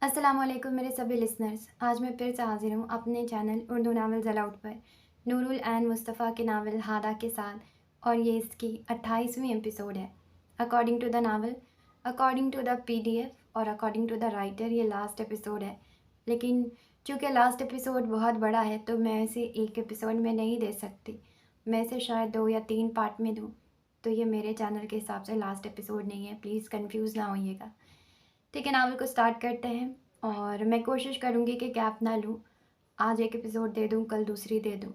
अस्सलाम वालेकुम मेरे सभी लिसनर्स। आज मैं फिर से हाज़िर हूँ अपने चैनल उर्दू नावल ज़लाउट पर नूरुल ऐन मुस्तफ़ा के नावल हादा के साथ, और ये इसकी 28वीं एपिसोड है। According to the novel, according to the PDF और अकॉर्डिंग टू द राइटर ये लास्ट एपिसोड है। लेकिन चूँकि लास्ट एपिसोड बहुत बड़ा है तो मैं इसे एक एपिसोड में नहीं दे सकती। मैं इसे शायद 2 या 3 पार्ट में दूँ, तो ये मेरे चैनल के हिसाब से लास्ट एपिसोड नहीं है, प्लीज़ कन्फ्यूज़ ना होइएगा। ठीक है, नावल को स्टार्ट करते हैं और मैं कोशिश करूँगी कि गैप ना लूँ। आज एक एपिसोड दे दूँ, कल दूसरी दे दूँ।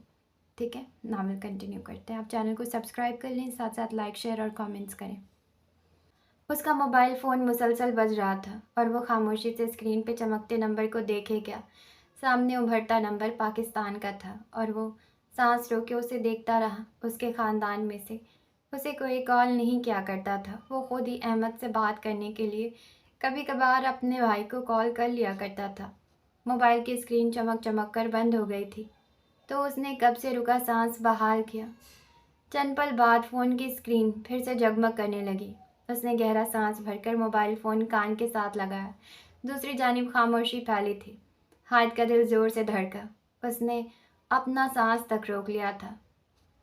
ठीक है, नावल कंटिन्यू करते हैं। आप चैनल को सब्सक्राइब कर लें, साथ साथ लाइक शेयर और कमेंट्स करें। उसका मोबाइल फ़ोन मुसलसल बज रहा था और वो खामोशी से स्क्रीन पे चमकते नंबर को देखे गया। सामने उभरता नंबर पाकिस्तान का था और वो सांस रोके उसे देखता रहा। उसके ख़ानदान में से उसे कोई कॉल नहीं किया करता था। वो खुद ही अहमद से बात करने के लिए कभी कभार अपने भाई को कॉल कर लिया करता था। मोबाइल की स्क्रीन चमक चमक कर बंद हो गई थी तो उसने कब से रुका सांस बहाल किया। चंद पल बाद फ़ोन की स्क्रीन फिर से जगमग करने लगी। उसने गहरा सांस भरकर मोबाइल फ़ोन कान के साथ लगाया। दूसरी जानिब खामोशी फैली थी। हाथ का दिल ज़ोर से धड़का। उसने अपना सांस तक रोक लिया था।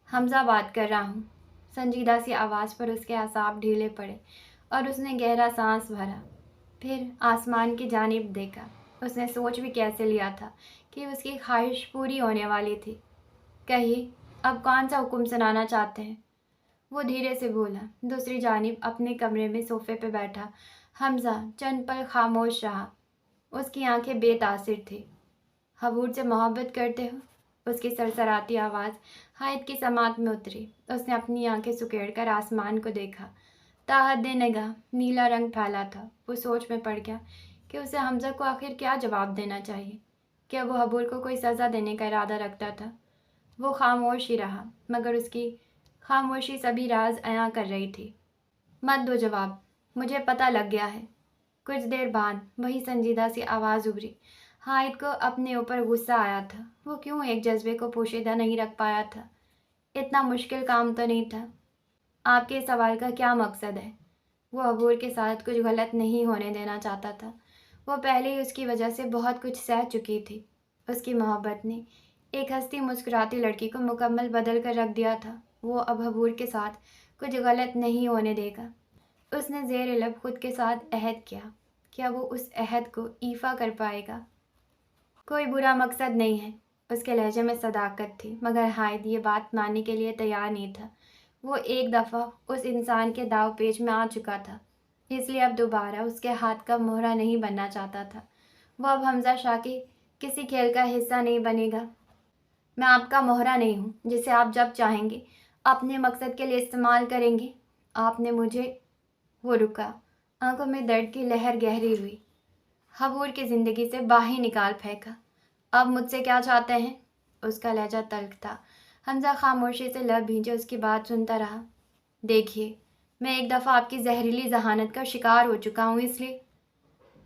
हमज़ा बात कर रहा हूँ। संजीदा सी आवाज़ पर उसके असाब ढीले पड़े और उसने गहरा सांस भरा। फिर आसमान की जानिब देखा। उसने सोच भी कैसे लिया था कि उसकी ख्वाहिश पूरी होने वाली थी। कहिए, अब कौन सा हुक्म सुनाना चाहते हैं? वो धीरे से बोला। दूसरी जानिब अपने कमरे में सोफे पे बैठा हमज़ा चंद पल खामोश रहा। उसकी आंखें बेतासिर थी। हबूर से मोहब्बत करते हो? उसकी सरसराती आवाज़ हायत की समात में उतरी। उसने अपनी आंखें सुकेड़कर आसमान को देखा। ताहद निगाह नीला रंग फैला था। वो सोच में पड़ गया कि उसे हमज़ा को आखिर क्या जवाब देना चाहिए। क्या वो हबूर को कोई सज़ा देने का इरादा रखता था? वो खामोश ही रहा, मगर उसकी खामोशी सभी राज अयां कर रही थी। मत दो जवाब, मुझे पता लग गया है। कुछ देर बाद वही संजीदा सी आवाज़ उभरी। हाइद को अपने ऊपर गुस्सा आया था। वो क्यों एक जज्बे को पोशीदा नहीं रख पाया था? इतना मुश्किल काम तो नहीं था। आपके सवाल का क्या मकसद है? वो अबूर के साथ कुछ गलत नहीं होने देना चाहता था। वो पहले ही उसकी वजह से बहुत कुछ सह चुकी थी। उसकी मोहब्बत ने एक हंसती मुस्कुराती लड़की को मुकम्मल बदल कर रख दिया था। वो अब अबूर के साथ कुछ गलत नहीं होने देगा। उसने ज़ेर लब खुद के साथ अहद किया। क्या वो उस अहद को ईफा कर पाएगा? कोई बुरा मकसद नहीं है। उसके लहजे में सदाकत थी, मगर हायद ये बात मानने के लिए तैयार नहीं था। वो एक दफ़ा उस इंसान के दाव पेच में आ चुका था, इसलिए अब दोबारा उसके हाथ का मोहरा नहीं बनना चाहता था। वो अब हमज़ा शाह के किसी खेल का हिस्सा नहीं बनेगा। मैं आपका मोहरा नहीं हूँ जिसे आप जब चाहेंगे अपने मकसद के लिए इस्तेमाल करेंगे। आपने मुझे। वो रुका। आंखों में दर्द की लहर गहरी हुई। हबूर की ज़िंदगी से बाहें निकाल फेंका। अब मुझसे क्या चाहते हैं? उसका लहजा तल्ख था। हमज़ा खामोशी से लब भींचे उसकी बात सुनता रहा। देखिए, मैं एक दफ़ा आपकी जहरीली जहानत का शिकार हो चुका हूँ, इसलिए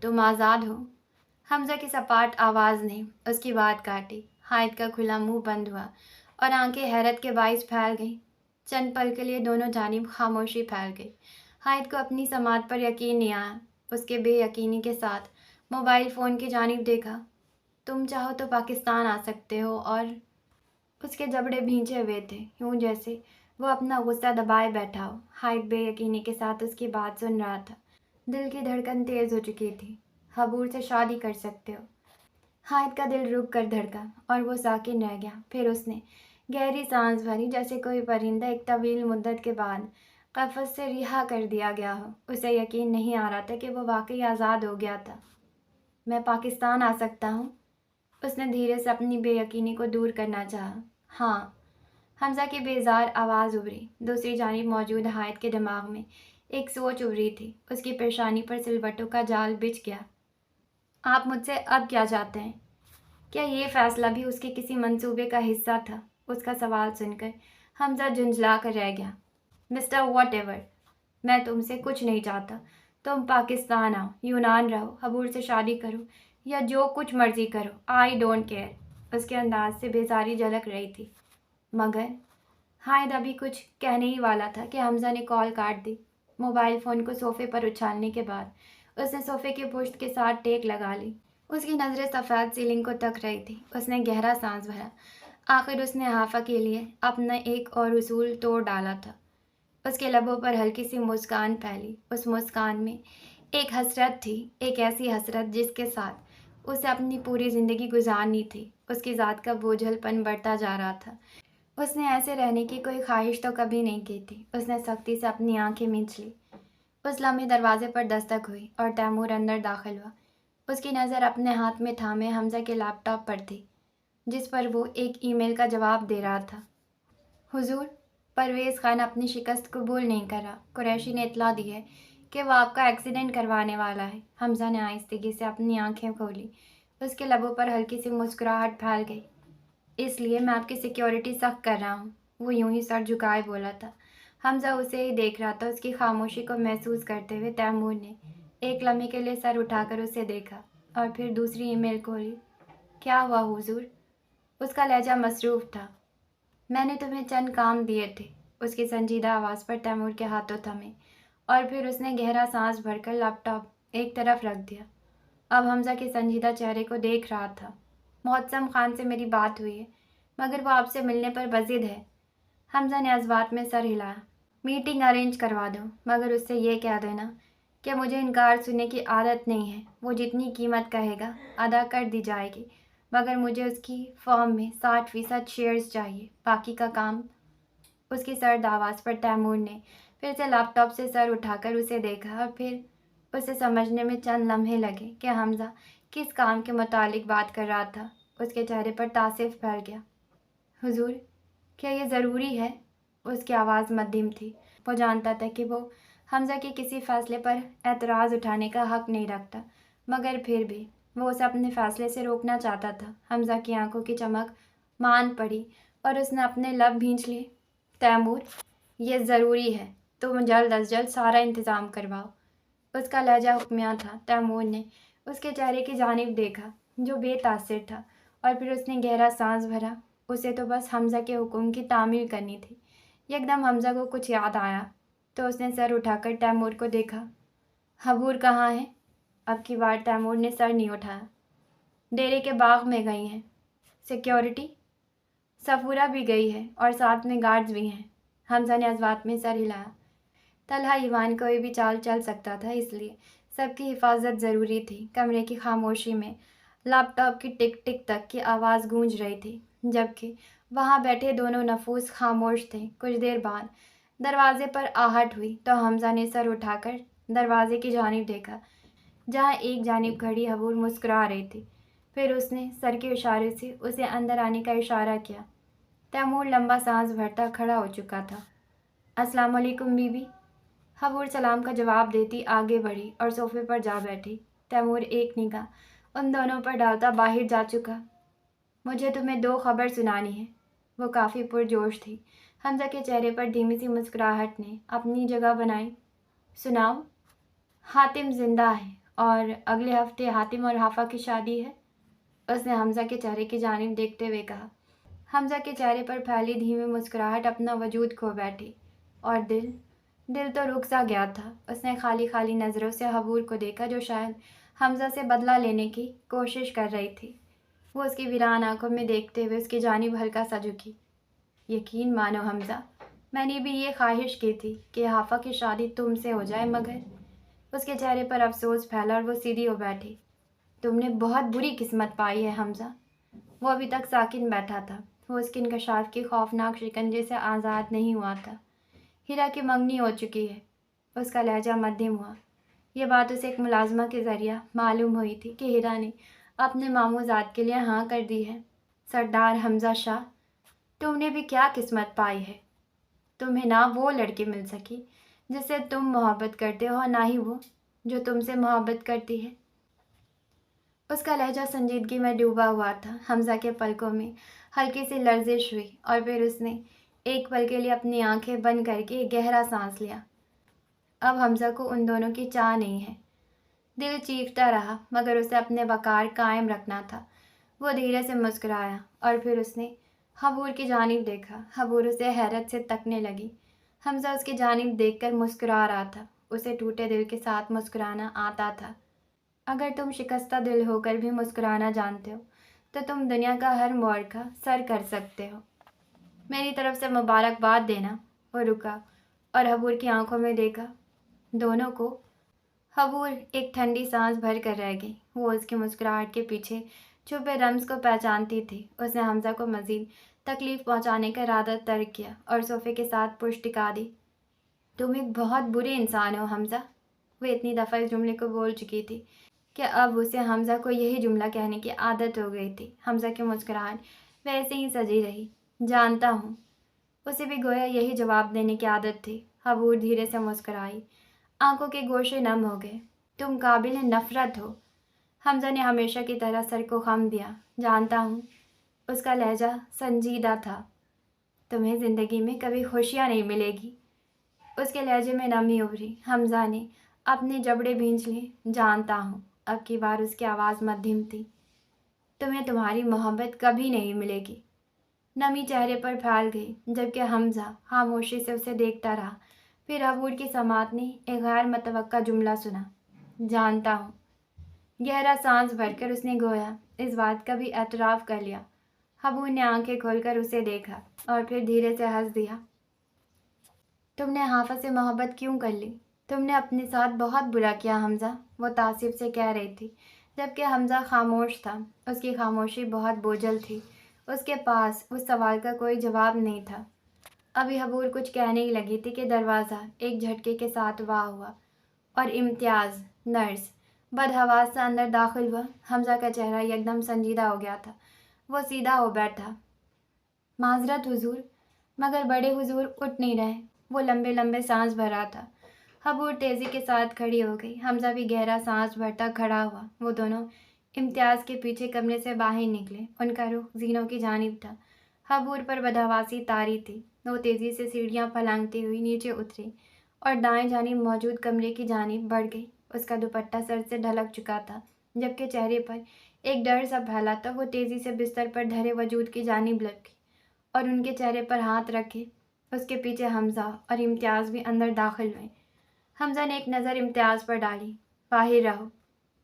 तुम आज़ाद हो। हमज़ा की सपाट आवाज़ ने उसकी बात काटी। हायद का खुला मुंह बंद हुआ और आंखें हैरत के बाइस फैल गईं। चंद पल के लिए दोनों जानिब खामोशी फैल गई। हायद को अपनी समात पर यकीन नहीं आया। उसके बेयकीनी के साथ मोबाइल फ़ोन की जानिब देखा। तुम चाहो तो पाकिस्तान आ सकते हो। और उसके जबड़े भींचे हुए थे, यूं जैसे वो अपना गुस्सा दबाए बैठा हो। हाइद बेयकीनी के साथ उसकी बात सुन रहा था। दिल की धड़कन तेज़ हो चुकी थी। हबूर से शादी कर सकते हो। हाइद का दिल रुक कर धड़का और वो साकिन रह गया। फिर उसने गहरी सांस भरी, जैसे कोई परिंदा एक तवील मुद्दत के बाद कफ़स से रिहा कर दिया गया हो। उसे यकीन नहीं आ रहा था कि वो वाकई आज़ाद हो गया था। मैं पाकिस्तान आ सकता हूँ? उसने धीरे से अपनी बेयकीनी को दूर करना चाहा। हाँ। हमज़ा की बेजार आवाज़ उभरी। दूसरी जानिब मौजूद हायत के दिमाग में एक सोच उभरी थी। उसकी पेशानी पर सिलवटों का जाल बिछ गया। आप मुझसे अब क्या चाहते हैं? क्या ये फैसला भी उसके किसी मंसूबे का हिस्सा था? उसका सवाल सुनकर हमज़ा झुंझला कर रह गया। मिस्टर वॉट एवर, मैं तुमसे कुछ नहीं चाहता। तुम पाकिस्तान आओ, यूनान रहो, हबूर से शादी करो या जो कुछ मर्जी करो, आई डोंट केयर। उसके अंदाज से बेजारी झलक रही थी। मगर हायद अभी कुछ कहने ही वाला था कि हमज़ा ने कॉल काट दी। मोबाइल फ़ोन को सोफ़े पर उछालने के बाद उसने सोफे की पुश्त के साथ टेक लगा ली। उसकी नज़रें सफ़ेद सीलिंग को तक रही थी। उसने गहरा सांस भरा। आखिर उसने हाफा के लिए अपना एक और उसूल तोड़ डाला था। उसके लबों पर हल्की सी मुस्कान फैली। उस मुस्कान में एक हसरत थी, एक ऐसी हसरत जिसके साथ उसे अपनी पूरी ज़िंदगी गुजारनी थी। उसकी ज़ात का बोझलपन बढ़ता जा रहा था। उसने ऐसे रहने की कोई ख्वाहिश तो कभी नहीं की थी। उसने सख्ती से अपनी आंखें मींच ली। उस लम्हे दरवाजे पर दस्तक हुई और तैमूर अंदर दाखिल हुआ। उसकी नज़र अपने हाथ में थामे हमजा के लैपटॉप पर थी, जिस पर वो एक ईमेल का जवाब दे रहा था। हुजूर, परवेज़ खान अपनी शिकस्त कबूल नहीं कर रहा। कुरैशी ने इतला दी है कि वह आपका एक्सीडेंट करवाने वाला है। हमजा ने आहिस्तगी से अपनी आंखें खोली। उसके लबों पर हल्की सी मुस्कुराहट फैल गई। इसलिए मैं आपकी सिक्योरिटी सख्त कर रहा हूँ। वो यूं ही सर झुकाए बोला था। हमजा उसे ही देख रहा था। उसकी खामोशी को महसूस करते हुए तैमूर ने एक लम्हे के लिए सर उठाकर उसे देखा और फिर दूसरी ईमेल खोली। क्या हुआ हुजूर? उसका लहजा मसरूफ़ था। मैंने तुम्हें चंद काम दिए थे। उसकी संजीदा आवाज़ पर तैमूर के हाथों थमे और फिर उसने गहरा सांस भरकर लैपटॉप एक तरफ रख दिया। अब हमजा के संजीदा चेहरे को देख रहा था। मोहतसम खान से मेरी बात हुई है, मगर वो आपसे मिलने पर बज़िद है। हमजा ने अज़बात में सर हिलाया। मीटिंग अरेंज करवा दो, मगर उससे ये कह देना कि मुझे इनकार सुनने की आदत नहीं है। वो जितनी कीमत कहेगा अदा कर दी जाएगी, मगर मुझे उसकी फर्म में 60% शेयर्स चाहिए। बाकी का काम। उसकी सर्द आवाज़ पर तैमूर ने फिर से लैपटॉप से सर उठाकर उसे देखा और फिर उसे समझने में चंद लम्हे लगे कि हमजा किस काम के मुतालिक बात कर रहा था। उसके चेहरे पर तासिफ फैल गया। हुजूर, क्या ये ज़रूरी है? उसकी आवाज़ मध्यम थी। वो जानता था कि वो हमजा के किसी फ़ैसले पर एतराज़ उठाने का हक़ नहीं रखता, मगर फिर भी वो उसे अपने फ़ैसले से रोकना चाहता था। हमजा की आंखों की चमक मान पड़ी और उसने अपने लब भींच लिए। तैमूर, ये ज़रूरी है। तुम जल्द अज जल्द सारा इंतज़ाम करवाओ। उसका लहजा हुक्मिया था। तैमूर ने उसके चेहरे की जानिब देखा, जो बेतासिर था, और फिर उसने गहरा सांस भरा। उसे तो बस हमजा के हुक्म की तामील करनी थी। एकदम हमजा को कुछ याद आया तो उसने सर उठाकर तैमूर को देखा। हबूर कहाँ है? अब की बार तैमूर ने सर नहीं उठाया। डेरे के बाग में गई हैं। सिक्योरिटी? सफूरा भी गई है और साथ में गार्ड्स भी हैं। हमजा ने अज़बात में सर हिलाया। तलहा ईवान कोई भी चाल चल सकता था, इसलिए सबकी हिफाजत ज़रूरी थी। कमरे की खामोशी में लैपटॉप की टिक टिक तक की आवाज़ गूंज रही थी, जबकि वहाँ बैठे दोनों नफूस खामोश थे। कुछ देर बाद दरवाजे पर आहट हुई तो हमजा ने सर उठाकर दरवाजे की जानिब देखा, जहाँ एक जानिब खड़ी हबूर मुस्कुरा रही थी। फिर उसने सर के इशारे से उसे अंदर आने का इशारा किया। तैमूर लंबा सांस भरता खड़ा हो चुका था। अस्सलाम वालेकुम बीबी। हबूर सलाम का जवाब देती आगे बढ़ी और सोफे पर जा बैठी। तैमूर एक निगाह उन दोनों पर डालता बाहर जा चुका। मुझे तुम्हें 2 खबर सुनानी है। वो काफ़ी पुरजोश थी। हमजा के चेहरे पर धीमी सी मुस्कुराहट ने अपनी जगह बनाई। सुनाओ। हातिम जिंदा है और अगले हफ्ते हातिम और हाफा की शादी है। उसने हमजा के चेहरे की जानिब देखते हुए कहा। हमजा के चेहरे पर फैली धीमी मुस्कुराहट अपना वजूद खो बैठी और दिल तो रुक सा गया था। उसने खाली खाली नज़रों से हबूर को देखा, जो शायद हमजा से बदला लेने की कोशिश कर रही थी। वो उसकी वीरान आंखों में देखते हुए उसकी जानिब हल्का सा झुकी। यकीन मानो हमजा, मैंने भी ये ख्वाहिश की थी कि हाफा की शादी तुमसे हो जाए, मगर उसके चेहरे पर अफसोस फैला और वो सीधी हो बैठी। तुमने बहुत बुरी किस्मत पाई है हमजा। वो अभी तक साकिन बैठा था। वो उसके इंकशाफ की खौफनाक शिकंजे से आज़ाद नहीं हुआ था। हीरा की मंगनी हो चुकी है। उसका लहजा मध्यम हुआ। ये बात उसे एक मुलाजमा के ज़रिया मालूम हुई थी कि हीरा ने अपने मामूज़ात के लिए हाँ कर दी है। सरदार हमजा शाह, तुमने भी क्या किस्मत पाई है। तुम्हें ना वो लड़की मिल सकी जिससे तुम मोहब्बत करते हो, ना ही वो जो तुमसे मोहब्बत करती है। उसका लहजा संजीदगी में डूबा हुआ था। हमजा के पलकों में हल्की सी लर्जिश हुई और फिर उसने एक पल के लिए अपनी आंखें बंद करके गहरा सांस लिया। अब हमजा को उन दोनों की चाह नहीं है। दिल चीखता रहा, मगर उसे अपने वकार कायम रखना था। वो धीरे से मुस्कुराया और फिर उसने हबूर की जानिब देखा। हबूर उसे हैरत से तकने लगी। हमजा उसकी जानिब देखकर मुस्कुरा रहा था। उसे टूटे दिल के साथ मुस्कुराना आता था। अगर तुम शिकस्ता दिल होकर भी मुस्कुराना जानते हो तो तुम दुनिया का हर मोड़ का सर कर सकते हो। मेरी तरफ से मुबारकबाद देना। वो रुका और हबूर की आंखों में देखा। दोनों को। हबूर एक ठंडी सांस भर कर रह गई। वो उसकी मुस्कुराहट के पीछे छुपे रम्ज को पहचानती थी। उसने हमजा को मजीद तकलीफ पहुंचाने का इरादा तर्क किया और सोफे के साथ पुश टिका दी। तुम एक बहुत बुरे इंसान हो हमजा। वो इतनी दफ़ा इस जुमले को बोल चुकी थी कि अब उसे हमजा को यही जुमला कहने की आदत हो गई थी। हमजा की मुस्कुराहट वैसे ही सजी रही। जानता हूँ। उसे भी गोया यही जवाब देने की आदत थी। हबूर धीरे से मुस्कुराई। आंखों के गोशे नम हो गए। तुम काबिल नफ़रत हो। हमजा ने हमेशा की तरह सर को खम दिया। जानता हूँ। उसका लहजा संजीदा था। तुम्हें ज़िंदगी में कभी खुशियाँ नहीं मिलेगी। उसके लहजे में नमी उभरी। हमजा ने अपने जबड़े भींच लिए। जानता हूँ। अब की बार उसकी आवाज़ मध्यम थी। तुम्हें तुम्हारी मोहब्बत कभी नहीं मिलेगी। नमी चेहरे पर फैल गई जबकि हमजा खामोशी से उसे देखता रहा। फिर हबूर की समात ने एक गैर मुतवक्का जुमला सुना। जानता हूँ। गहरा सांस भरकर उसने गोया इस बात का भी एतराफ़ कर लिया। हबूर ने आंखें खोलकर उसे देखा और फिर धीरे से हंस दिया। तुमने हाफा से मोहब्बत क्यों कर ली? तुमने अपने साथ बहुत बुरा किया हमजा। वो तासिब से कह रही थी जबकि हमजा खामोश था। उसकी खामोशी बहुत बोझल थी। उसके पास उस सवाल का कोई जवाब नहीं था। अभी हबूर कुछ कहने ही लगी थी कि दरवाज़ा एक झटके के साथ वाह हुआ और इम्तियाज़ नर्स बदहवास से अंदर दाखिल हुआ। हमजा का चेहरा एकदम संजीदा हो गया था। वो सीधा हो बैठा। माजरत हुजूर। मगर बड़े हुजूर उठ नहीं रहे। वो लंबे लंबे सांस भरा था। हबूर तेज़ी के साथ खड़ी हो गई। हमजा भी गहरा सांस भरता खड़ा हुआ। वो दोनों इम्तियाज़ के पीछे कमरे से बाहर निकले। उनका रुख जीनों की जानिब था। हबूर पर बदहवासी तारी थी। वो तेज़ी से सीढ़ियाँ फलांगती हुई नीचे उतरी और दाएं जानिब मौजूद कमरे की जानिब बढ़ गई। उसका दुपट्टा सर से ढलक चुका था जबकि चेहरे पर एक डर सा फैला था। वो तेज़ी से बिस्तर पर धरे वजूद की जानिब लपकी और उनके चेहरे पर हाथ रखे। उसके पीछे हमजा और इम्तियाज़ भी अंदर दाखिल हुए। हमजा ने एक नज़र इम्तियाज़ पर डाली। बाहर रहो।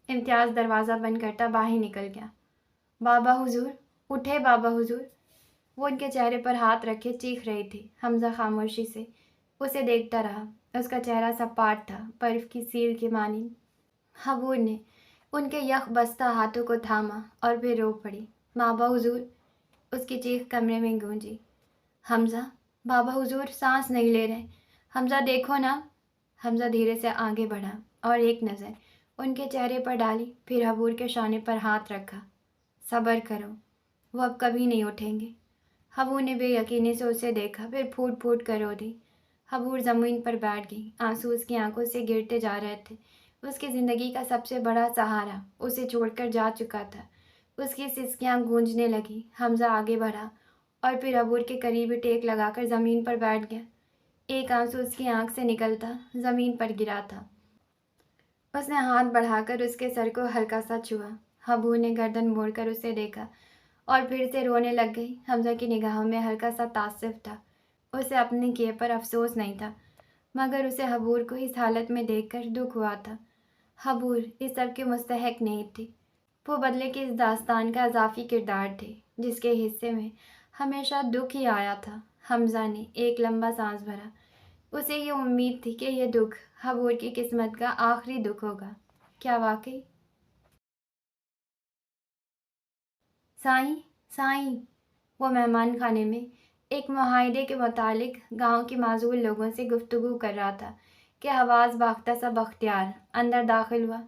इम्तियाज़ दरवाज़ा बंद करता बाहर निकल गया। बाबा हुजूर। उठे बाबा हुजूर। वो उनके चेहरे पर हाथ रखे चीख रही थी। हमजा खामोशी से उसे देखता रहा। उसका चेहरा सपाट था, बर्फ़ की सील की मानिंद। हबूर ने उनके यख बस्ता हाथों को थामा और फिर रो पड़ी। बाबा हुजूर। उसकी चीख कमरे में गूंजी। हमजा। बाबा हुजूर सांस नहीं ले रहे। हमजा देखो ना। हमजा धीरे से आगे बढ़ा और एक नज़र उनके चेहरे पर डाली। फिर हबूर के शाने पर हाथ रखा। सब्र करो। वो अब कभी नहीं उठेंगे। हबूर ने बेयकीनी से उसे देखा फिर फूट फूट कर रो दी। हबूर ज़मीन पर बैठ गई। आंसू उसकी आंखों से गिरते जा रहे थे। उसकी ज़िंदगी का सबसे बड़ा सहारा उसे छोड़कर जा चुका था। उसकी सिसकियाँ गूंजने लगी। हमजा आगे बढ़ा और फिर हबूर के करीब ही टेक लगाकर ज़मीन पर बैठ गया। एक आंसू उसकी आंख से निकलता ज़मीन पर गिरा था। उसने हाथ बढ़ाकर उसके सर को हल्का सा छुआ। हबूर ने गर्दन मोड़कर उसे देखा और फिर से रोने लग गई। हमजा की निगाहों में हल्का सा तासुफ था। उसे अपने किए पर अफसोस नहीं था मगर उसे हबूर को इस हालत में देखकर दुख हुआ था। हबूर इस सब के मुस्तहक नहीं थी। वो बदले की इस दास्तान का इजाफी किरदार थे जिसके हिस्से में हमेशा दुख ही आया था। हमजा ने एक लंबा सांस भरा। उसे ये उम्मीद थी कि यह दुख हबूर की किस्मत का आखिरी दुख होगा। क्या वाकई? साईं। साईं। वो मेहमान खाने में एक मुआहदे के मुतालिक गांव के माजूल लोगों से गुफ्तगू कर रहा था कि हवास बाख्ता सा बख्तियार अंदर दाखिल हुआ।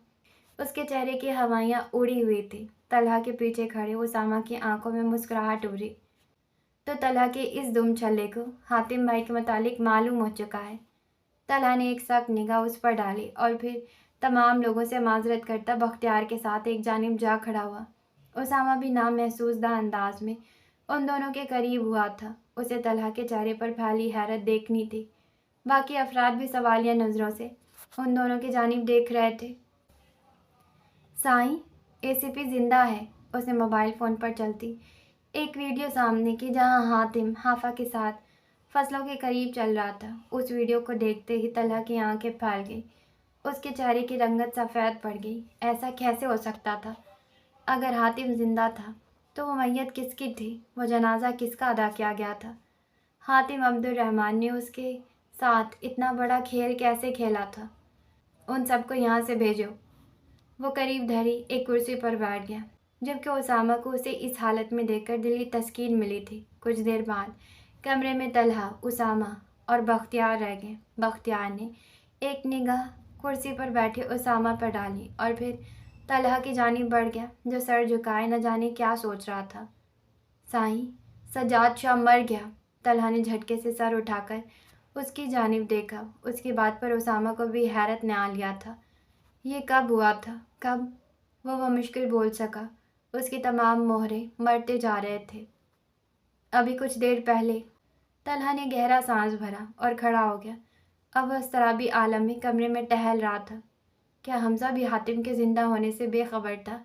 उसके चेहरे की हवाइयाँ उड़ी हुई थी। तलहा के पीछे खड़े उसामा की आंखों में मुस्कुराहट उभरी। तो तलहा के इस दुम छल्ले को हातिम भाई के मुतालिक मालूम हो चुका है। तलहा ने एक सख्त निगाह उस पर डाली और फिर तमाम लोगों से माजरत करता बख्तियार के साथ एक जानिब जा खड़ा हुआ। उसामा भी नामहसूसदा अंदाज में उन दोनों के करीब हुआ था। उसे तलहा के चेहरे पर फैली हैरत देखनी थी। बाकी अफराद भी सवालिया नज़रों से उन दोनों की जानिब देख रहे थे। साईं। एसीपी जिंदा है। उसने मोबाइल फ़ोन पर चलती एक वीडियो सामने की जहां हातिम हाफा के साथ فصلوں کے قریب چل رہا تھا۔ اس ویڈیو کو دیکھتے ہی طلحہ کی آنکھیں پھیل گئی۔ اس کے چہرے کی رنگت سفید پڑ گئی۔ ایسا کیسے ہو سکتا تھا؟ اگر حاتم زندہ تھا تو وہ میت کس کی تھی؟ وہ جنازہ کس کا ادا کیا گیا تھا؟ حاتم عبد الرحمن نے اس کے ساتھ اتنا بڑا کھیل کیسے کھیلا تھا؟ ان سب کو یہاں سے بھیجو۔ وہ قریب دھری ایک کرسی پر بیٹھ گیا، جبکہ اسامہ کو اسے اس حالت میں دیکھ کر دلی تسکین ملی تھی۔ کچھ دیر بعد کمرے میں طلحہ، اسامہ اور بختیار رہ گئے۔ بختیار نے ایک نگاہ کرسی پر بیٹھے اسامہ پر ڈالی اور پھر طلحہ کی جانب بڑھ گیا، جو سر جھکائے نہ جانے کیا سوچ رہا تھا۔ سائیں، سجاد شاہ مر گیا۔ طلحہ نے جھٹکے سے سر اٹھا کر اس کی جانب دیکھا۔ اس کی بات پر اسامہ کو بھی حیرت نے آ لیا تھا۔ یہ کب ہوا تھا؟ کب؟ وہ مشکل بول سکا۔ اس کی تمام مہرے مرتے جا رہے تھے۔ ابھی کچھ دیر پہلے۔ طلحہ نے گہرا سانس بھرا اور کھڑا ہو گیا۔ اب وہ اضطرابی عالم میں کمرے میں ٹہل رہا تھا۔ کیا حمزہ بھی حاتم کے زندہ ہونے سے بے خبر تھا؟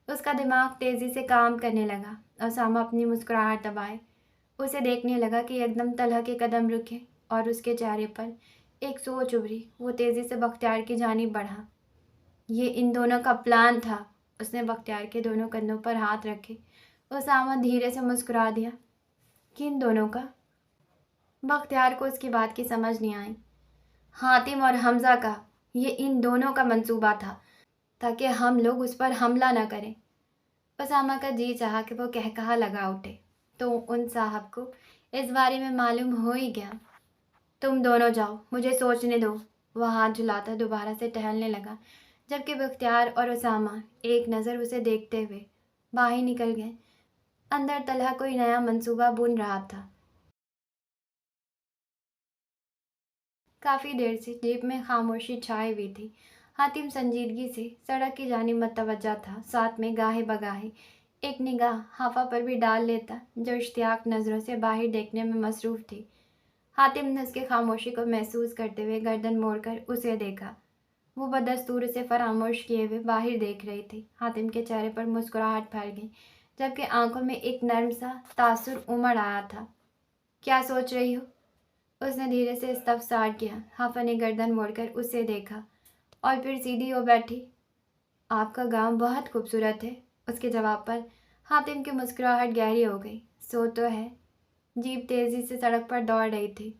اس کا دماغ تیزی سے کام کرنے لگا۔ اسامہ اپنی مسکراہٹ دبائے اسے دیکھنے لگا کہ یکدم طلحہ کے قدم رکے اور اس کے چہرے پر ایک سوچ ابھری۔ وہ تیزی سے بختیار کی جانب بڑھا۔ یہ ان دونوں کا پلان تھا۔ اس نے بختیار کے دونوں کندھوں پر ہاتھ رکھے۔ اسامہ دھیرے سے مسکرا دیا۔ کن دونوں کا؟ بختیار کو اس کی بات کی سمجھ نہیں آئی۔ حاتم اور حمزہ کا۔ یہ ان دونوں کا منصوبہ تھا تاکہ ہم لوگ اس پر حملہ نہ کریں۔ اسامہ کا جی چاہا کہ وہ کہا لگا اٹھے، تو ان صاحب کو اس بارے میں معلوم ہو ہی گیا۔ تم دونوں جاؤ، مجھے سوچنے دو۔ وہ ہاتھ جھلاتا دوبارہ سے ٹہلنے لگا، جبکہ بختیار اور اسامہ ایک نظر اسے دیکھتے ہوئے باہر نکل گئے۔ اندر طلحہ کوئی نیا منصوبہ بن رہا تھا۔ کافی دیر سے جیب میں خاموشی چھائی ہوئی تھی۔ حاتم سنجیدگی سے سڑک کی جانب متوجہ تھا، ساتھ میں گاہے بگاہے ایک نگاہ حافہ پر بھی ڈال لیتا، جو اشتیاق نظروں سے باہر دیکھنے میں مصروف تھی۔ حاتم نے اس کی خاموشی کو محسوس کرتے ہوئے گردن موڑ کر اسے دیکھا۔ وہ بدستور اسے فراموش کیے ہوئے باہر دیکھ رہی تھی۔ حاتم کے چہرے پر مسکراہٹ پھیل گئی، جبکہ آنکھوں میں ایک نرم سا تاثر امڑ آیا تھا۔ کیا سوچ رہی ہو؟ اس نے دھیرے سے استفسار کیا۔ حافہ نے گردن موڑ کر اسے دیکھا اور پھر سیدھی ہو بیٹھی۔ آپ کا گاؤں بہت خوبصورت ہے۔ اس کے جواب پر حاتم کی مسکراہٹ گہری ہو گئی۔ سو تو ہے۔ جیپ تیزی سے سڑک پر دوڑ رہی تھی۔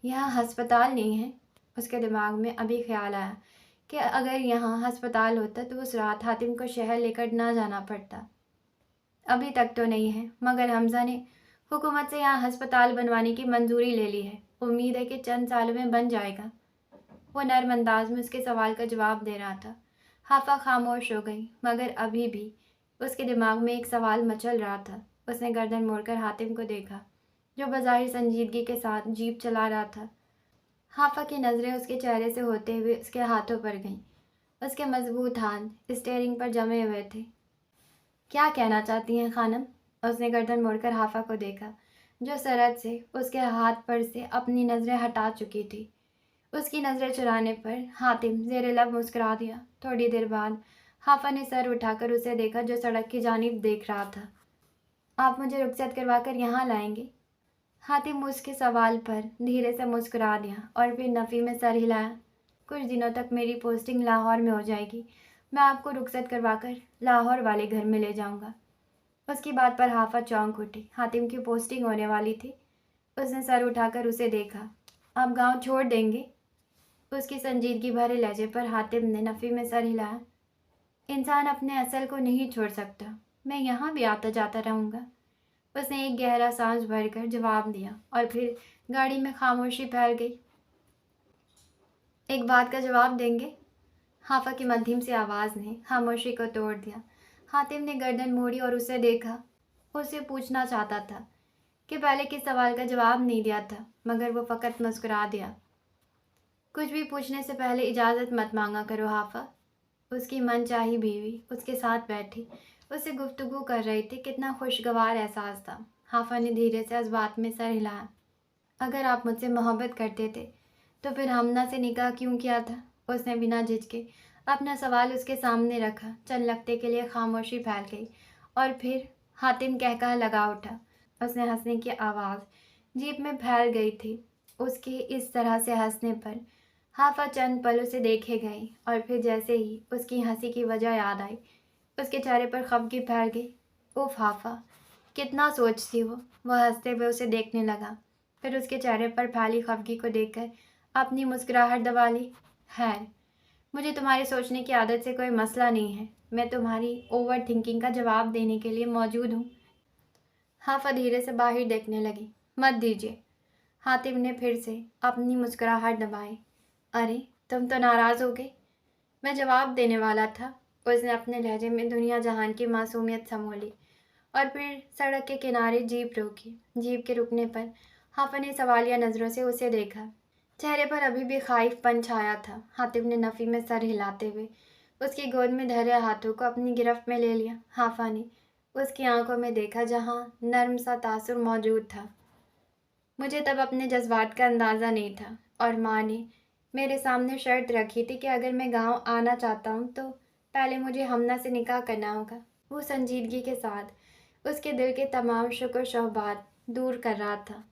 یہاں ہسپتال نہیں ہے۔ اس کے دماغ میں ابھی خیال آیا کہ اگر یہاں ہسپتال ہوتا تو اس رات حاتم کو شہر لے کر نہ جانا پڑتا۔ ابھی تک تو نہیں ہے، مگر حمزہ نے حکومت سے یہاں ہسپتال بنوانے کی منظوری لے لی ہے۔ امید ہے کہ چند سالوں میں بن جائے گا۔ وہ نرم انداز میں اس کے سوال کا جواب دے رہا تھا۔ حافہ خاموش ہو گئی، مگر ابھی بھی اس کے دماغ میں ایک سوال مچل رہا تھا۔ اس نے گردن موڑ کر حاتم کو دیکھا، جو بظاہر سنجیدگی کے ساتھ جیپ چلا رہا تھا۔ حافہ کی نظریں اس کے چہرے سے ہوتے ہوئے اس کے ہاتھوں پر گئیں۔ اس کے مضبوط ہاتھ اسٹیئرنگ پر جمے ہوئے تھے۔ کیا کہنا چاہتی ہیں خانم؟ اس نے گردن موڑ کر حافہ کو دیکھا، جو سرحد سے اس کے ہاتھ پر سے اپنی نظریں ہٹا چکی تھی۔ اس کی نظریں چرانے پر حاتم زیر لب مسکرا دیا۔ تھوڑی دیر بعد حافہ نے سر اٹھا کر اسے دیکھا، جو سڑک کی جانب دیکھ رہا تھا۔ آپ مجھے رخصت کروا کر یہاں لائیں گے؟ حاتم اس کے سوال پر دھیرے سے مسکرا دیا اور پھر نفی میں سر ہلایا۔ کچھ دنوں تک میری پوسٹنگ لاہور میں ہو جائے گی۔ میں آپ کو رخصت کروا کر لاہور والے گھر میں لے جاؤں گا۔ اس کی بات پر حافہ چونک اٹھی۔ حاتم کی پوسٹنگ ہونے والی تھی۔ اس نے سر اٹھا کر اسے دیکھا۔ آپ گاؤں چھوڑ دیں گے؟ اس کی سنجیدگی بھرے لہجے پر حاتم نے نفی میں سر ہلایا۔ انسان اپنے اصل کو نہیں چھوڑ سکتا۔ میں یہاں بھی آتا جاتا رہوں گا۔ اس نے ایک گہرا سانس بھر کر جواب دیا اور پھر گاڑی میں خاموشی پھیل گئی۔ ایک بات کا جواب دیں گے؟ حافہ کی مدھم سی آواز نے خاموشی کو توڑ دیا۔ حاتم نے گردن موڑی اور اسے دیکھا۔ اسے پوچھنا چاہتا تھا کہ پہلے کس سوال کا جواب نہیں دیا تھا، مگر وہ فقط مسکرا دیا۔ کچھ بھی پوچھنے سے پہلے اجازت مت مانگا کرو حافہ۔ اس کی من چاہی بیوی اس کے ساتھ بیٹھی اس سے گفتگو کر رہی تھی۔ کتنا خوشگوار احساس تھا۔ حافہ نے دھیرے سے اس بات میں سر ہلایا۔ اگر آپ مجھ سے محبت کرتے تھے تو پھر حمزہ سے نکاح کیوں کیا تھا؟ اس نے بنا جھجکے اپنا سوال اس کے سامنے رکھا۔ چند لمحے کے لیے خاموشی پھیل گئی اور پھر حاتم کہا لگا اٹھا۔ اس نے ہنسنے کی آواز जीप में फैल गई थी। उसके इस तरह से हंसने पर हाफा चंद पल उसे देखे गई और फिर जैसे ही उसकी हंसी की वजह याद आई, उसके चेहरे पर खफगी फैल गई। उफ हाफा, कितना सोचती हो। वह हंसते हुए उसे देखने लगा, फिर उसके चेहरे पर फैली खफगी को देखकर अपनी मुस्कुराहट दबा ली। खैर, मुझे तुम्हारे सोचने की आदत से कोई मसला नहीं है। मैं तुम्हारी ओवर थिंकिंग का जवाब देने के लिए मौजूद हूँ। हाफा धीरे से बाहर देखने लगी। मत दीजिए। हातिम ने फिर से अपनी मुस्कुराहट दबाई। अरे, तुम तो नाराज़ हो गए। मैं जवाब देने वाला था। उसने अपने लहजे में दुनिया जहान की मासूमियत संभोली और फिर सड़क के किनारे जीप रोकी। जीप के रुकने पर हाफा ने सवालिया नज़रों से उसे देखा। चेहरे पर अभी भी खाइफपन छाया था। हातिम ने नफ़ी में सर हिलाते हुए उसकी गोद में धरे हाथों को अपनी गिरफ्त में ले लिया। हाफा ने उसकी आंखों में देखा जहां नर्म सा तासुर मौजूद था। मुझे तब अपने जज्बात का अंदाज़ा नहीं था और माँ ने मेरे सामने शर्त रखी थी कि अगर मैं गांव आना चाहता हूँ तो पहले मुझे हमना से निकाह करना होगा। वो संजीदगी के साथ उसके दिल के तमाम शुक्र शोहबात दूर कर रहा था।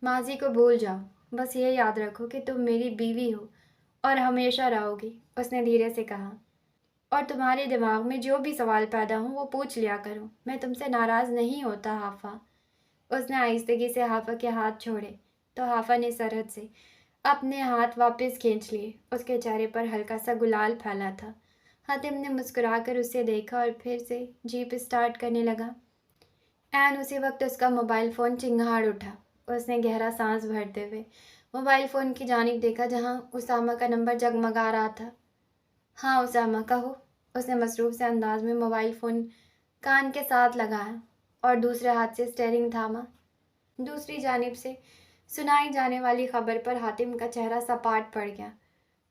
माजी को भूल जाओ, बस ये याद रखो कि तुम मेरी बीवी हो और हमेशा रहोगी, उसने धीरे से कहा। और तुम्हारे दिमाग में जो भी सवाल पैदा हो वो पूछ लिया करो। मैं तुमसे नाराज़ नहीं होता हाफा। उसने आहिस्तगी से हाफा के हाथ छोड़े तो हाफा ने सरहद से अपने हाथ वापस खींच लिए। उसके चेहरे पर हल्का सा गुलाल फैला था। हातिम ने मुस्कुराकर उसे देखा और फिर से जीप स्टार्ट करने लगा। एन उसी वक्त उसका मोबाइल फ़ोन चिंगाड़ उठा। उसने गहरा सांस भरते हुए मोबाइल फ़ोन की जानिब देखा जहां उसामा का नंबर जगमगा रहा था। हाँ उसामा, कहो। उसने मसरूफ़ से अंदाज में मोबाइल फ़ोन कान के साथ लगाया और दूसरे हाथ से स्टेयरिंग थामा। दूसरी जानिब से सुनाई जाने वाली खबर पर हातिम का चेहरा सपाट पड़ गया।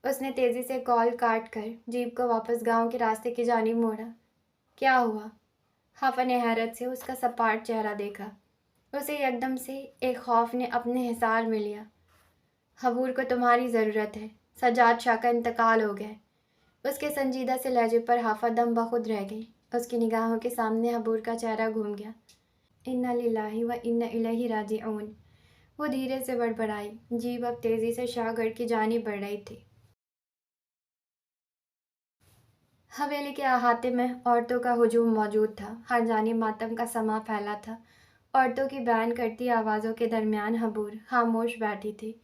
उसने तेज़ी से कॉल काट कर जीप को वापस गांव के रास्ते की जानिब मोड़ा। क्या हुआ? हाफा ने हैरत से उसका सपाट चेहरा देखा। उसे एकदम से एक खौफ ने अपने हिसार में लिया। हबूर को तुम्हारी ज़रूरत है। सज्जाद शाह का इंतकाल हो गया। उसके संजीदा से लहजे पर हाफा दम बखुद रह गई। उसकी निगाहों के सामने हबूर का चेहरा घूम गया। इन्ना लिल्लाहि व इन्ना इलैहि राजिऊन। वो धीरे से बड़बड़ाई। जीप अब तेज़ी से शाहगढ़ की जानिब बढ़ रही थी। हवेली के अहाते में औरतों का हुजूम मौजूद था। हर जानिब मातम का समा फैला था। औरतों की बयान करती आवाज़ों के दरमियान हबूर खामोश बैठी थी।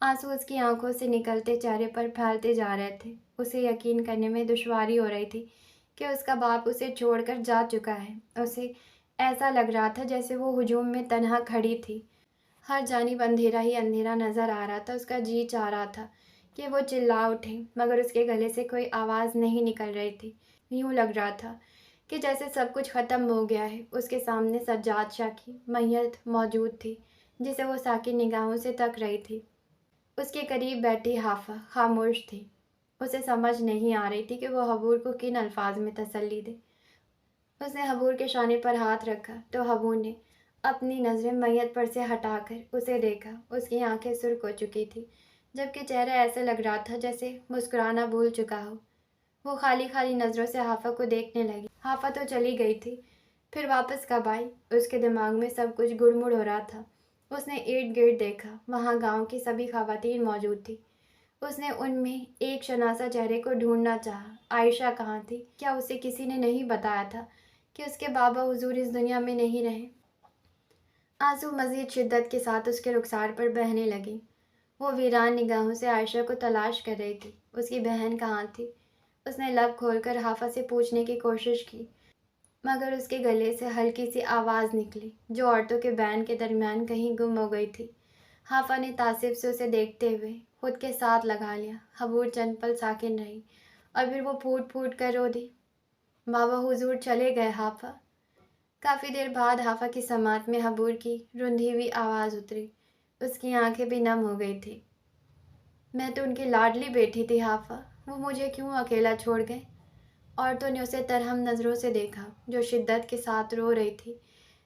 आंसू उसकी आंखों से निकलते चेहरे पर फैलते जा रहे थे। उसे यकीन करने में दुश्वारी हो रही थी कि उसका बाप उसे छोड़कर जा चुका है। उसे ऐसा लग रहा था जैसे वो हुजूम में तन्हा खड़ी थी। हर जानिब अंधेरा ही अंधेरा नजर आ रहा था। उसका जी चाह रहा था कि वो चिल्ला उठे, मगर उसके गले से कोई आवाज़ नहीं निकल रही थी। यूं लग रहा था कि जैसे सब कुछ ख़त्म हो गया है। उसके सामने सज्जाद शाह की मैयत मौजूद थी जिसे वो साकिन निगाहों से तक रही थी। उसके करीब बैठी हाफा खामोश थी। उसे समझ नहीं आ रही थी कि वो हबूर को किन अल्फाज में तसल्ली दे। उसने हबूर के शाने पर हाथ रखा तो हबूर ने अपनी नज़रें मैयत पर से हटाकर उसे देखा। उसकी आंखें सुर्ख हो चुकी थी, जबकि चेहरा ऐसे लग रहा था जैसे मुस्कुराना भूल चुका हो। वो खाली खाली नज़रों से हाफा को देखने लगी। हाफा तो चली गई थी, फिर वापस कब आई? उसके दिमाग में सब कुछ गुड़मुड़ हो रहा था। उसने इर्द गिर्द देखा, वहाँ गांव की सभी खवातीन मौजूद थी। उसने उनमें एक शनासा चेहरे को ढूंढना चाहा। आयशा कहाँ थी? क्या उसे किसी ने नहीं बताया था कि उसके बाबा हुजूर इस दुनिया में नहीं रहे? आंसू मज़ीद शिद्दत के साथ उसके रुखसार पर बहने लगी। वो वीरान निगाहों से आयशा को तलाश कर रही थी। उसकी बहन कहाँ थी? उसने लब खोलकर हाफा से पूछने की कोशिश की, मगर उसके गले से हल्की सी आवाज़ निकली जो औरतों के बैन के दरमियान कहीं गुम हो गई थी। हाफा ने तासिफ से उसे देखते हुए खुद के साथ लगा लिया। हबूर चंद पल साकिन रही और फिर वो फूट फूट कर रो दी। बाबा हुजूर चले गए हाफा। काफ़ी देर बाद हाफा की समात में हबूर की रुंधी हुई आवाज़ उतरी। उसकी आंखें भी नम हो गई थी। मैं तो उनकी लाडली बेटी थी हाफा, वो मुझे क्यों अकेला छोड़ गए? औरतों ने उसे तरहम नज़रों से देखा जो शिद्दत के साथ रो रही थी,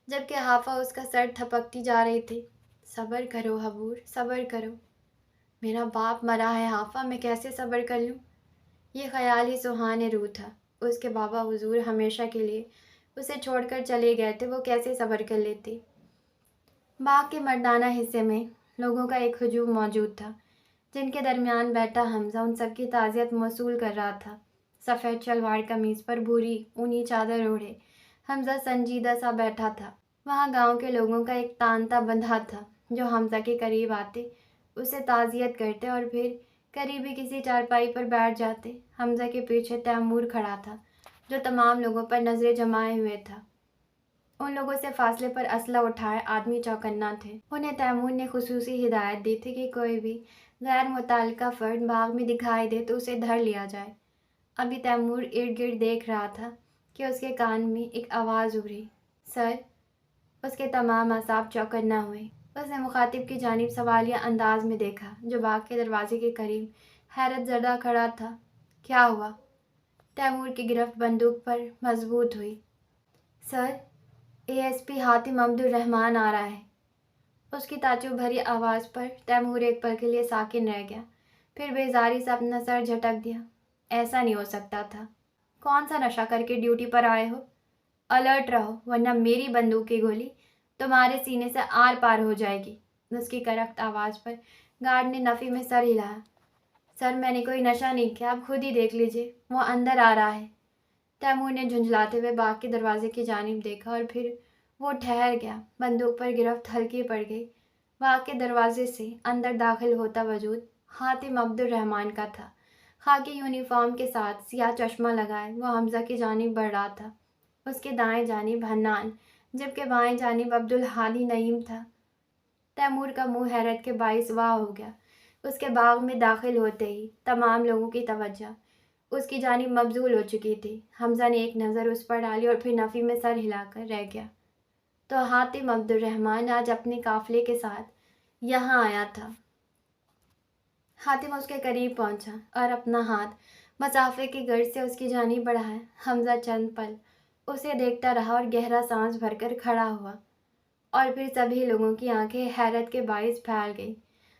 जबकि हाफा उसका सर थपकती जा रही थी। सब्र करो हबूर, सब्र करो। मेरा बाप मरा है हाफा, मैं कैसे सब्र कर लूँ? ये ख्याल ही सुहाने रूह था। उसके बाबा हुजूर हमेशा के लिए उसे छोड़कर चले गए थे, वो कैसे सब्र कर लेती? बाग के मर्दाना हिस्से में लोगों का एक हजूम मौजूद था, जिनके दरमियान बैठा हमजा उन सबकी ताज़ियत मौसूल कर रहा था। सफ़ेद शलवार कमीज़ पर भूरी ऊनी चादर ओढ़े हमजा संजीदा सा बैठा था। वहाँ गांव के लोगों का एक तांता बंधा था, जो हमजा के करीब आते, उसे ताज़ियत करते और फिर करीबी किसी चारपाई पर बैठ जाते। हमजा के पीछे तैमूर खड़ा था, जो तमाम लोगों पर नज़रें जमाए हुए था। उन लोगों से फासले पर असला उठाए आदमी चौकन्ना थे। उन्हें तैमूर ने खुसूसी हिदायत दी थी कि कोई भी गैर मुतल्लिका फ़र्द बाग में दिखाई दे तो उसे धर लिया जाए। अभी तैमूर इर्द गिर्द देख रहा था कि उसके कान में एक आवाज़ उभरी। सर! उसके तमाम असाब चौकन्ना हुए। उसने मुखातिब की जानिब सवालिया अंदाज में देखा, जो बाग के दरवाजे के करीब हैरत ज़दा खड़ा था। क्या हुआ? तैमूर की गिरफ्त बंदूक पर मजबूत हुई। सर, एएसपी हातिम अब्दुल रहमान आ रहा है। उसकी ताज्जुब भरी आवाज़ पर तैमूर एक पल के लिए साकिन रह गया, फिर बेजारी से अपना सर झटक दिया। ऐसा नहीं हो सकता था। कौन सा नशा करके ड्यूटी पर आए हो? अलर्ट रहो, वरना मेरी बंदूक की गोली तुम्हारे सीने से आर पार हो जाएगी। उसकी करख्त आवाज़ पर गार्ड ने नफ़ी में सर हिलाया। सर, मैंने कोई नशा नहीं किया, आप खुद ही देख लीजिए, वो अंदर आ रहा है। तैमूर ने झुंझलाते हुए बाग के दरवाजे की जानिब देखा और फिर वो ठहर गया। बंदूक पर गिरफ्त हल्की पड़ गई। बाग के दरवाजे से अंदर दाखिल होता वजूद हातिम अब्दुल रहमान का था। खाकी यूनिफॉर्म के साथ सियाह चश्मा लगाए वो हमजा की जानिब बढ़ रहा था। उसके दाएं जानिब हन्नान, जबकि बाएं जानिब अब्दुल हादी नईम था। तैमूर का मुंह हैरत के बाइस वाह हो गया। उसके बाग में दाखिल होते ही तमाम लोगों की तवज्जो उसकी जानिब मबजूल हो चुकी थी। हमजा ने एक नज़र उस पर डाली और फिर नफ़ी में सर हिलाकर रह गया। तो हातिम अब्दुल रहमान आज अपने काफिले के साथ यहाँ आया था। हातिम उसके करीब पहुंचा और अपना हाथ मसाफे की गर्द से उसकी जानिब बढ़ाया। हमजा चंद पल उसे देखता रहा और गहरा सांस भरकर खड़ा हुआ, और फिर सभी लोगों की आंखें हैरत के बाइस फैल गई।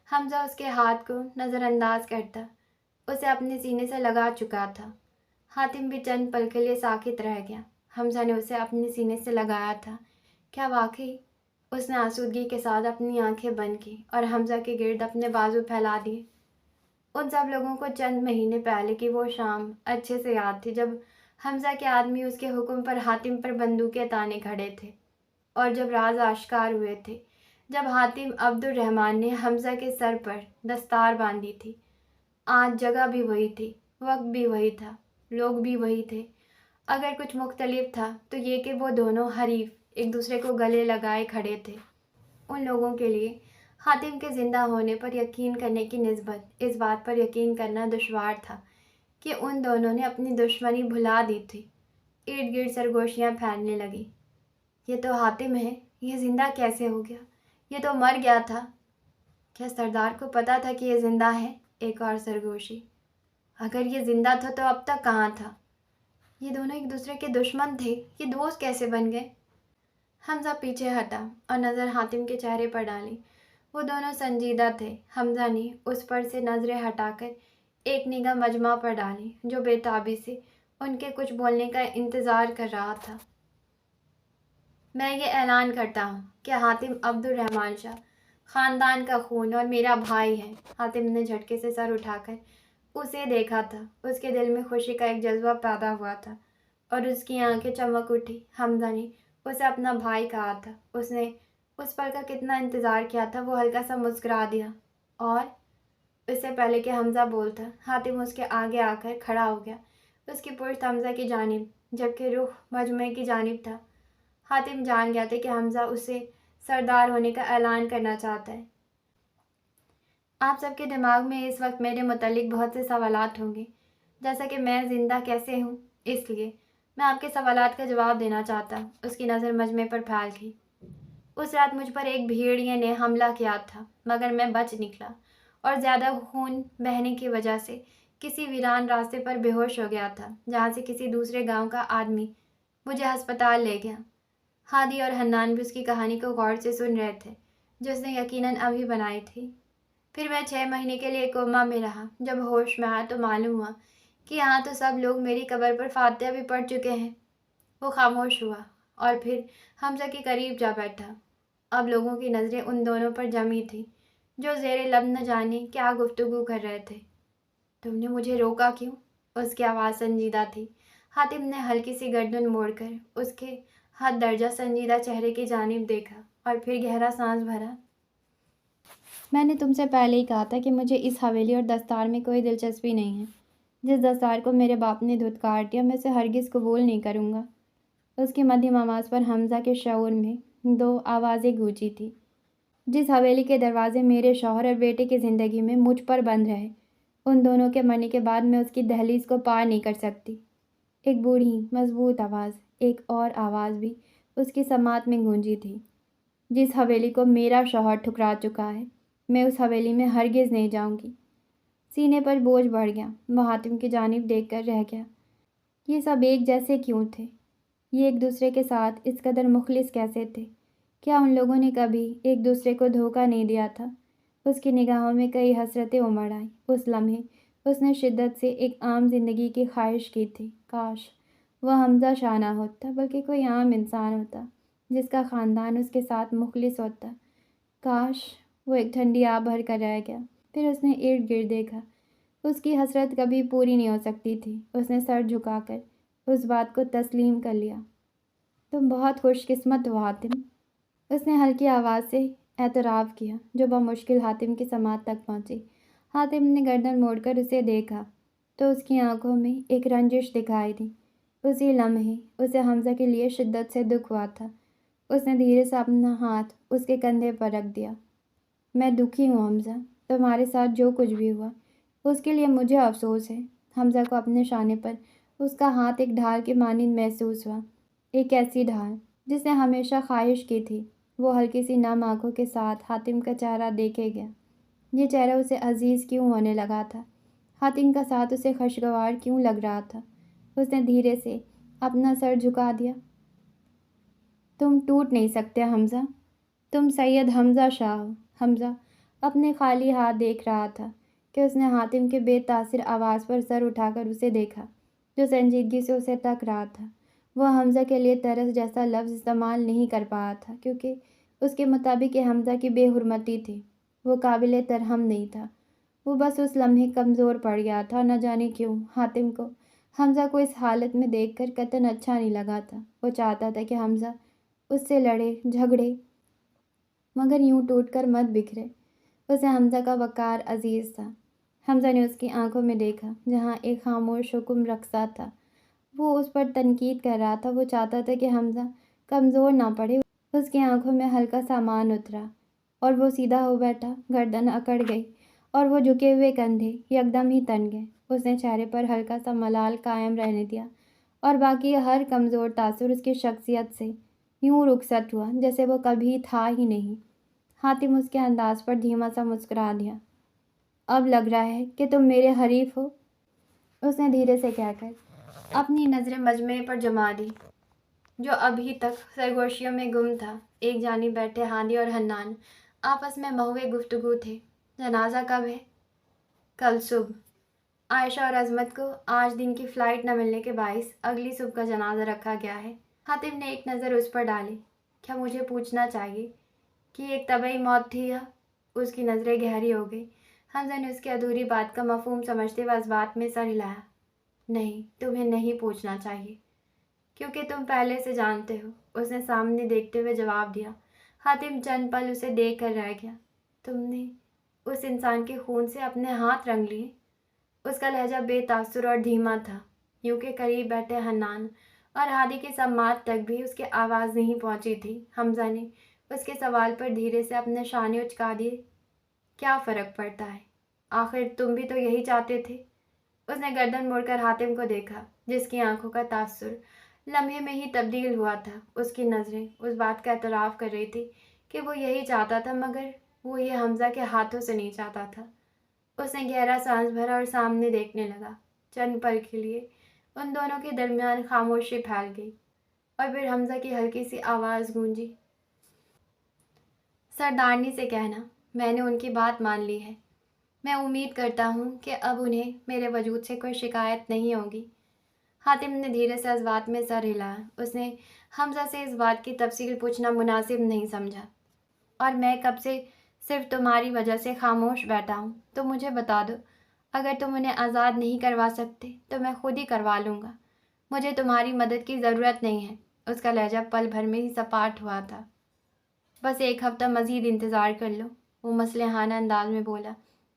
हमजा उसके हाथ को नज़रअंदाज करता उसे अपने सीने से लगा चुका था। हातिम भी चंद पल के लिए साकित रह गया। हमजा ने उसे अपने सीने से लगाया था। क्या वाकई? उसने आसूदगी के साथ अपनी आंखें बंद की और हमजा के गिर्द अपने बाजू फैला दिए। उन सब लोगों को चंद महीने पहले की वो शाम अच्छे से याद थी, जब हमजा के आदमी उसके हुक्म पर हातिम पर बंदूकें ताने खड़े थे, और जब राज आश्कार हुए थे, जब हातिम अब्दुल रहमान ने हमजा के सर पर दस्तार बांधी थी। आज जगह भी वही थी, वक्त भी वही था, लोग भी वही थे। अगर कुछ मुख्तलिफ था तो ये कि वो दोनों हरीफ एक दूसरे को गले लगाए खड़े थे। उन लोगों के लिए हातिम के ज़िंदा होने पर यकीन करने की निस्बत इस बात पर यकीन करना दुश्वार था कि उन दोनों ने अपनी दुश्मनी भुला दी थी। इर्द गिर्द सरगोशियाँ फैलने लगी। ये तो हातिम है, ये ज़िंदा कैसे हो गया? ये तो मर गया था। क्या सरदार को पता था कि ये ज़िंदा है? एक और सरगोशी। अगर ये ज़िंदा था तो अब तक कहाँ था? ये दोनों एक दूसरे के दुश्मन थे, ये दोस्त कैसे बन गए? हमजा पीछे हटा और नज़र हातिम के चेहरे पर डाली। वो दोनों संजीदा थे। हमजा ने उस पर से नज़रें हटाकर एक निगाह मजमा पर डाली, जो बेताबी से उनके कुछ बोलने का इंतज़ार कर रहा था। मैं ये ऐलान करता हूँ कि हातिम अब्दुल रहमान शाह ख़ानदान का खून और मेरा भाई है। हातिम ने झटके से सर उठाकर उसे देखा था। उसके दिल में खुशी का एक जज्बा पैदा हुआ था और उसकी आंखें चमक उठी। हमजा ने उसे अपना भाई कहा था। उसने उस पल का कितना इंतज़ार किया था। वो हल्का सा मुस्कुरा दिया और इससे पहले कि हमजा बोलता, हातिम उसके आगे आकर खड़ा हो गया। उसकी पुश्त हमजा की जानिब, जबकि रुख मजमे की जानिब था। हातिम जान गया था कि हमजा उसे सरदार होने का ऐलान करना चाहता है। आप सबके दिमाग में इस वक्त मेरे मुतालिक बहुत से सवालात होंगे, जैसा कि मैं ज़िंदा कैसे हूँ। इसलिए मैं आपके सवालात का जवाब देना चाहता हूँ। उसकी नज़र मजमे पर फैल गई। उस रात मुझ पर एक भेड़िए ने हमला किया था, मगर मैं बच निकला और ज़्यादा खून बहने की वजह से किसी वीरान रास्ते पर बेहोश हो गया था, जहाँ से किसी दूसरे गांव का आदमी मुझे अस्पताल ले गया। हादी और हन्नान भी उसकी कहानी को गौर से सुन रहे थे, जो उसने यकीनन अभी बनाई थी। फिर मैं 6 महीने के लिए कोमा में रहा। जब होश में आया तो मालूम हुआ कि यहाँ तो सब लोग मेरी कब्र पर फातिहा भी पढ़ चुके हैं। वो खामोश हुआ और फिर हमजा के करीब जा बैठा। اب لوگوں کی نظریں ان دونوں پر جمی تھیں جو زیر لب نہ جانے کیا گفتگو کر رہے تھے۔ تم نے مجھے روکا کیوں؟ اس کی آواز سنجیدہ تھی۔ حاتم نے ہلکی سی گردن موڑ کر اس کے حد درجہ سنجیدہ چہرے کی جانب دیکھا اور پھر گہرا سانس بھرا۔ میں نے تم سے پہلے ہی کہا تھا کہ مجھے اس حویلی اور دستار میں کوئی دلچسپی نہیں ہے۔ جس دستار کو میرے باپ نے دھتکار دیا میں اسے ہرگز قبول نہیں کروں گا۔ اس کی مدھم آواز پر حمزہ کے شعور میں دو آوازیں گونجی تھیں۔ جس حویلی کے دروازے میرے شوہر اور بیٹے کی زندگی میں مجھ پر بند رہے، ان دونوں کے مرنے کے بعد میں اس کی دہلیز کو پار نہیں کر سکتی۔ ایک بوڑھی مضبوط آواز، ایک اور آواز بھی اس کی سماعت میں گونجی تھی۔ جس حویلی کو میرا شوہر ٹھکرا چکا ہے، میں اس حویلی میں ہرگز نہیں جاؤں گی۔ سینے پر بوجھ بڑھ گیا۔ وہ حاتم کی جانب دیکھ کر رہ گیا۔ یہ سب ایک جیسے کیوں تھے؟ یہ ایک دوسرے کے ساتھ اس قدر مخلص کیسے تھے؟ کیا ان لوگوں نے کبھی ایک دوسرے کو دھوکہ نہیں دیا تھا؟ اس کی نگاہوں میں کئی حسرتیں امڑ آئیں۔ اس لمحے اس نے شدت سے ایک عام زندگی کی خواہش کی تھی۔ کاش وہ حمزہ شاہ نہ ہوتا بلکہ کوئی عام انسان ہوتا جس کا خاندان اس کے ساتھ مخلص ہوتا۔ کاش وہ ایک ٹھنڈی آب بھر کر رہ گیا۔ پھر اس نے ارد گرد دیکھا۔ اس کی حسرت کبھی پوری نہیں ہو سکتی تھی۔ اس نے سر جھکا کر اس بات کو تسلیم کر لیا۔ تم بہت خوش قسمت ہو حاتم، اس نے ہلکی آواز سے اعتراف کیا جو بمشکل حاتم کی سماعت تک پہنچی۔ حاتم نے گردن موڑ کر اسے دیکھا تو اس کی آنکھوں میں ایک رنجش دکھائی دی۔ اسی لمحے اسے حمزہ کے لیے شدت سے دکھ ہوا تھا۔ اس نے دھیرے سے اپنا ہاتھ اس کے کندھے پر رکھ دیا۔ میں دکھی ہوں حمزہ، تمہارے ساتھ جو کچھ بھی ہوا اس کے لیے مجھے افسوس ہے۔ حمزہ کو اپنے شانے پر اس کا ہاتھ ایک ڈھال کے مانند محسوس ہوا، ایک ایسی ڈھال جس نے ہمیشہ خواہش کی تھی۔ وہ ہلکی سی نم آنکھوں کے ساتھ حاتم کا چہرہ دیکھے گیا۔ یہ چہرہ اسے عزیز کیوں ہونے لگا تھا؟ حاتم کا ساتھ اسے خوشگوار کیوں لگ رہا تھا؟ اس نے دھیرے سے اپنا سر جھکا دیا۔ تم ٹوٹ نہیں سکتے حمزہ، تم سید حمزہ شاہ ہو۔ حمزہ اپنے خالی ہاتھ دیکھ رہا تھا کہ اس نے حاتم کے بے تاثر آواز پر سر اٹھا کر اسے دیکھا جو سنجیدگی سے اسے تک رہا تھا۔ وہ حمزہ کے لیے طرز جیسا لفظ استعمال نہیں کر پایا تھا کیونکہ اس کے مطابق یہ حمزہ کی بے حرمتی تھی۔ وہ قابل ترحم نہیں تھا۔ وہ بس اس لمحے کمزور پڑ گیا تھا۔ نہ جانے کیوں حاتم کو حمزہ کو اس حالت میں دیکھ کر قطعاً اچھا نہیں لگا تھا۔ وہ چاہتا تھا کہ حمزہ اس سے لڑے جھگڑے مگر یوں ٹوٹ کر مت بکھرے۔ اسے حمزہ کا وقار عزیز تھا۔ حمزہ نے اس کی آنکھوں میں دیکھا جہاں ایک خاموش حکم رقصہ تھا۔ وہ اس پر تنقید کر رہا تھا۔ وہ چاہتا تھا کہ حمزہ کمزور نہ پڑے۔ اس کی آنکھوں میں ہلکا سا مان اترا اور وہ سیدھا ہو بیٹھا۔ گردن اکڑ گئی اور وہ جھکے ہوئے کندھے یکدم ہی تن گئے۔ اس نے چہرے پر ہلکا سا ملال قائم رہنے دیا اور باقی ہر کمزور تاثر اس کی شخصیت سے یوں رخصت ہوا جیسے وہ کبھی تھا ہی نہیں۔ حاتم اس کے انداز پر دھیما سا مسکرا دیا۔ اب لگ رہا ہے کہ تم میرے حریف ہو، اس نے دھیرے سے کہہ کر اپنی نظریں مجمع پر جما دی جو ابھی تک سرگوشیوں میں گم تھا۔ ایک جانب بیٹھے ہادی اور حنان آپس میں مہوے گفتگو تھے۔ جنازہ کب ہے؟ کل صبح۔ عائشہ اور عظمت کو آج دن کی فلائٹ نہ ملنے کے باعث اگلی صبح کا جنازہ رکھا گیا ہے۔ حاتم نے ایک نظر اس پر ڈالی۔ کیا مجھے پوچھنا چاہیے کہ یہ ایک طبعی موت تھی یا؟ اس کی نظریں گہری ہو گئی۔ حمزہ نے اس کی ادھوری بات کا مفہوم سمجھتے ہوئے اس بات میں سر ہلایا۔ نہیں، تمہیں نہیں پوچھنا چاہیے کیونکہ تم پہلے سے جانتے ہو، اس نے سامنے دیکھتے ہوئے جواب دیا۔ حاتم چند پل اسے دیکھ کر رہ گیا۔ تم نے اس انسان کے خون سے اپنے ہاتھ رنگ لیے؟ اس کا لہجہ بے تاثر اور دھیما تھا، یوں کہ قریب بیٹھے حنان اور ہادی کی سماعت تک بھی اس کی آواز نہیں پہنچی تھی۔ حمزہ نے اس کے سوال پر دھیرے سے اپنے شانے اچکا دیے۔ کیا فرق پڑتا ہے؟ آخر تم بھی تو یہی چاہتے تھے۔ اس نے گردن موڑ کر حاتم کو دیکھا جس کی آنکھوں کا تاثر لمحے میں ہی تبدیل ہوا تھا۔ اس کی نظریں اس بات کا اعتراف کر رہی تھی کہ وہ یہی چاہتا تھا مگر وہ یہ حمزہ کے ہاتھوں سے نہیں چاہتا تھا۔ اس نے گہرا سانس بھرا اور سامنے دیکھنے لگا۔ چند پل کے لیے ان دونوں کے درمیان خاموشی پھیل گئی اور پھر حمزہ کی ہلکی سی آواز گونجی۔ سردارنی سے کہنا میں نے ان کی بات مان لی ہے۔ میں امید کرتا ہوں کہ اب انہیں میرے وجود سے کوئی شکایت نہیں ہوگی۔ حاتم نے دھیرے سے اس بات میں سر ہلایا۔ اس نے حمزہ سے اس بات کی تفصیل پوچھنا مناسب نہیں سمجھا۔ اور میں کب سے صرف تمہاری وجہ سے خاموش بیٹھا ہوں. تو مجھے بتا دو، اگر تم انہیں آزاد نہیں کروا سکتے تو میں خود ہی کروا لوں گا. مجھے تمہاری مدد کی ضرورت نہیں ہے. اس کا لہجہ پل بھر میں ہی سپاٹ ہوا تھا. بس 1 ہفتہ مزید انتظار کر لو، وہ مصلحانہ انداز میں بولا.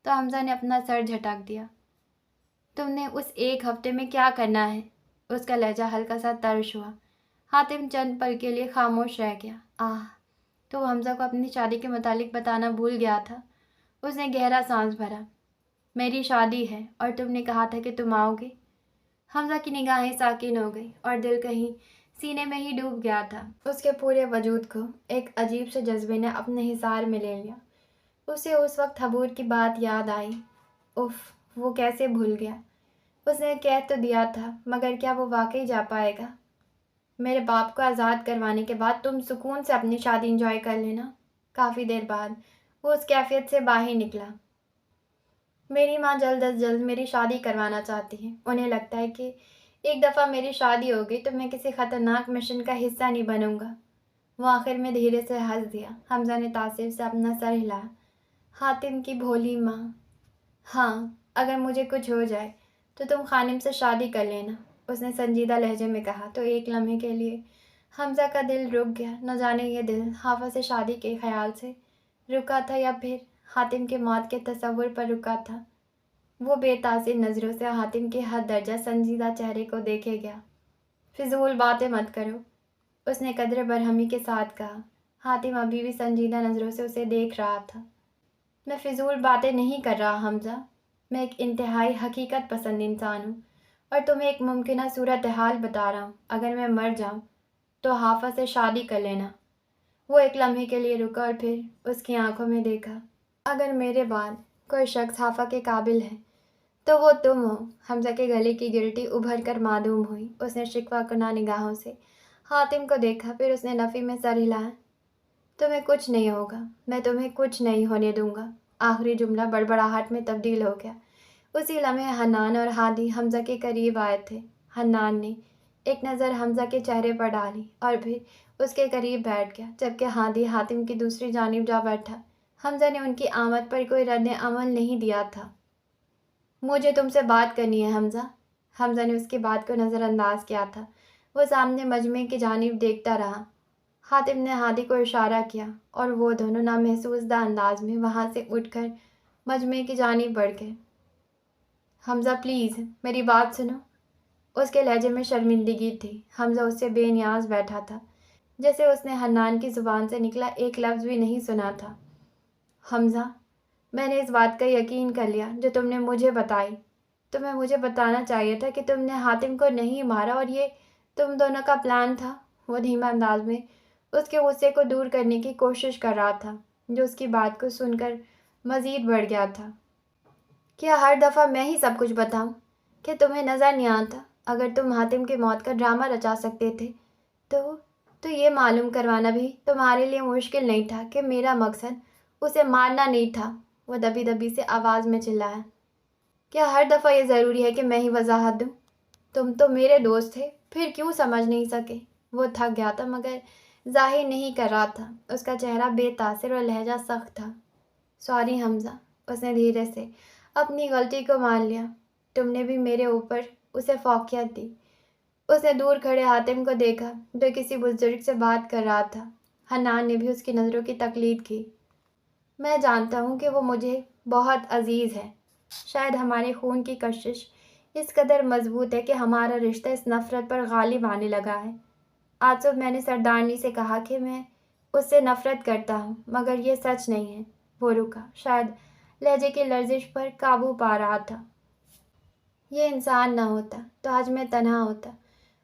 تو حمزہ نے اپنا سر جھٹک دیا. تم نے اس 1 ہفتے میں کیا کرنا ہے؟ اس کا لہجہ ہلکا سا ترش ہوا. حاتم چند پل کے لیے خاموش رہ گیا. تو وہ حمزہ کو اپنی شادی کے متعلق بتانا بھول گیا تھا. اس نے گہرا سانس بھرا. میری شادی ہے اور تم نے کہا تھا کہ تم آؤ گے. حمزہ کی نگاہیں ساکن ہو گئی اور دل کہیں سینے میں ہی ڈوب گیا تھا. اس کے پورے وجود کو ایک عجیب سے جذبے نے اپنے حصار میں لے لیا. اسے اس وقت حبور کی بات یاد آئی. وہ کیسے بھول گیا؟ اس نے کہہ تو دیا تھا، مگر کیا وہ واقعی جا پائے گا؟ میرے باپ کو آزاد کروانے کے بعد تم سکون سے اپنی شادی انجوائے کر لینا. کافی دیر بعد وہ اس کیفیت سے باہر نکلا. میری ماں جلد از جلد میری شادی کروانا چاہتی ہے. انہیں لگتا ہے کہ ایک دفعہ میری شادی ہو گئی تو میں کسی خطرناک مشن کا حصہ نہیں بنوں گا. وہ آخر میں دھیرے سے ہنس دیا. حمزہ نے تاثر سے اپنا سر ہلایا. حاتم کی بھولی ماں. ہاں، اگر مجھے کچھ ہو جائے تو تم خانم سے شادی کر لینا، اس نے سنجیدہ لہجے میں کہا. تو ایک لمحے کے لیے حمزہ کا دل رک گیا. نہ جانے یہ دل حافظ سے شادی کے خیال سے رکا تھا یا پھر حاتم کے موت کے تصور پر رکا تھا. وہ بے تاثر نظروں سے حاتم کے حد درجہ سنجیدہ چہرے کو دیکھے گیا. فضول باتیں مت کرو، اس نے قدر برہمی کے ساتھ کہا. حاتم ابھی بھی سنجیدہ نظروں سے اسے دیکھ رہا تھا. میں فضول باتیں نہیں کر رہا حمزہ. میں ایک انتہائی حقیقت پسند انسان ہوں اور تمہیں ایک ممکنہ صورتحال بتا رہا ہوں. اگر میں مر جاؤں تو حافظ سے شادی کر لینا. وہ ایک لمحے کے لیے رکا اور پھر اس کی آنکھوں میں دیکھا. اگر میرے بعد کوئی شخص حافظ کے قابل ہے تو وہ تم ہو. حمزہ کے گلے کی گرٹی ابھر کر معدوم ہوئی. اس نے شکوہ کناں نگاہوں سے حاتم کو دیکھا. پھر اس نے نفی میں سر ہلایا. تمہیں کچھ نہیں ہوگا، میں تمہیں کچھ نہیں ہونے دوں گا. آخری جملہ بڑبڑاہٹ میں تبدیل ہو گیا. اسی لمحے حنان اور ہادی حمزہ کے قریب آئے تھے. حنان نے ایک نظر حمزہ کے چہرے پر ڈالی اور پھر اس کے قریب بیٹھ گیا، جبکہ ہادی حاتم کی دوسری جانب جا بیٹھا. حمزہ نے ان کی آمد پر کوئی رد عمل نہیں دیا تھا. مجھے تم سے بات کرنی ہے حمزہ. حمزہ نے اس کی بات کو نظر انداز کیا تھا. وہ سامنے مجمع کی جانب دیکھتا رہا. حاتم نے ہادی کو اشارہ کیا اور وہ دونوں نامحسوس دہ انداز میں وہاں سے اٹھ کر مجمع کی جانب بڑھ گئے. حمزہ پلیز میری بات سنو. اس کے لہجے میں شرمندگی تھی. حمزہ اس سے بے نیاز بیٹھا تھا، جیسے اس نے حنان کی زبان سے نکلا ایک لفظ بھی نہیں سنا تھا. حمزہ، میں نے اس بات کا یقین کر لیا جو تم نے مجھے بتائی. تمہیں مجھے بتانا چاہیے تھا کہ تم نے حاتم کو نہیں مارا اور یہ تم دونوں کا پلان تھا. وہ دھیما انداز میں اس کے غصے کو دور کرنے کی کوشش کر رہا تھا، جو اس کی بات کو سن کر مزید بڑھ گیا تھا. کیا ہر دفعہ میں ہی سب کچھ بتاؤں؟ کہ تمہیں نظر نہیں آتا؟ اگر تم حاتم کی موت کا ڈرامہ رچا سکتے تھے تو یہ معلوم کروانا بھی تمہارے لیے مشکل نہیں تھا کہ میرا مقصد اسے مارنا نہیں تھا. وہ دبی دبی سے آواز میں چلایا. کیا ہر دفعہ یہ ضروری ہے کہ میں ہی وضاحت دوں؟ تم تو میرے دوست تھے، پھر کیوں سمجھ نہیں سکے؟ وہ تھک گیا تھا مگر ظاہر نہیں کر رہا تھا. اس کا چہرہ بے تاثر اور لہجہ سخت تھا. سوری حمزہ، اس نے دھیرے سے اپنی غلطی کو مان لیا. تم نے بھی میرے اوپر اسے فوقیت دی. اس نے دور کھڑے حاتم کو دیکھا جو کسی بزرگ سے بات کر رہا تھا. حنان نے بھی اس کی نظروں کی تقلید کی. میں جانتا ہوں کہ وہ مجھے بہت عزیز ہے. شاید ہمارے خون کی کشش اس قدر مضبوط ہے کہ ہمارا رشتہ اس نفرت پر غالب آنے لگا ہے. آج صبح میں نے سردارنی سے کہا کہ میں اس سے نفرت کرتا ہوں، مگر یہ سچ نہیں ہے. وہ رکا، شاید لہجے کی لرزش پر قابو پا رہا تھا. یہ انسان نہ ہوتا تو آج میں تنہا ہوتا.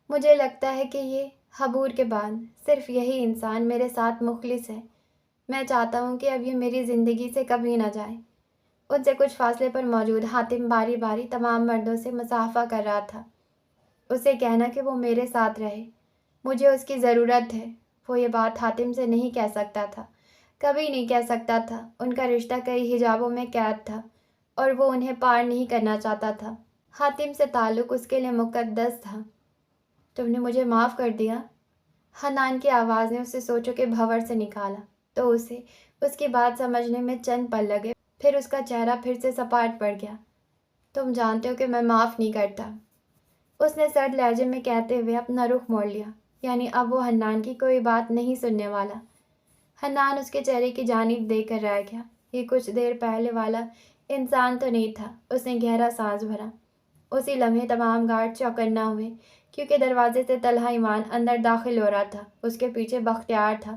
مجھے لگتا ہے کہ یہ حبور کے بعد صرف یہی انسان میرے ساتھ مخلص ہے. میں چاہتا ہوں کہ اب یہ میری زندگی سے کبھی نہ جائے. ان سے کچھ فاصلے پر موجود حاتم باری باری تمام مردوں سے مصافحہ کر رہا تھا. اسے کہنا کہ وہ میرے ساتھ رہے. مجھے اس کی ضرورت ہے. وہ یہ بات حاتم سے نہیں کہہ سکتا تھا، کبھی نہیں کہہ سکتا تھا. ان کا رشتہ کئی حجابوں میں قید تھا اور وہ انہیں پار نہیں کرنا چاہتا تھا. حاتم سے تعلق اس کے لیے مقدس تھا. تم نے مجھے معاف کر دیا؟ حنان کی آواز نے اسے سوچوں کے بھنور سے نکالا. تو اسے اس کی بات سمجھنے میں چند پل لگے، پھر اس کا چہرہ پھر سے سپاٹ پڑ گیا۔ تم جانتے ہو کہ میں معاف نہیں کرتا، اس نے سرد لہجے میں کہتے ہوئے اپنا رخ موڑ لیا۔ یعنی اب وہ حنان کی کوئی بات نہیں سننے والا۔ حنان اس کے چہرے کی جانب دیکھ کر رہ گیا۔ یہ کچھ دیر پہلے والا انسان تو نہیں تھا۔ اس نے گہرا سانس بھرا۔ اسی لمحے تمام گارڈ چوکنا ہوئے، کیونکہ دروازے سے طلحہ ایوان اندر داخل ہو رہا تھا۔ اس کے پیچھے بختیار تھا،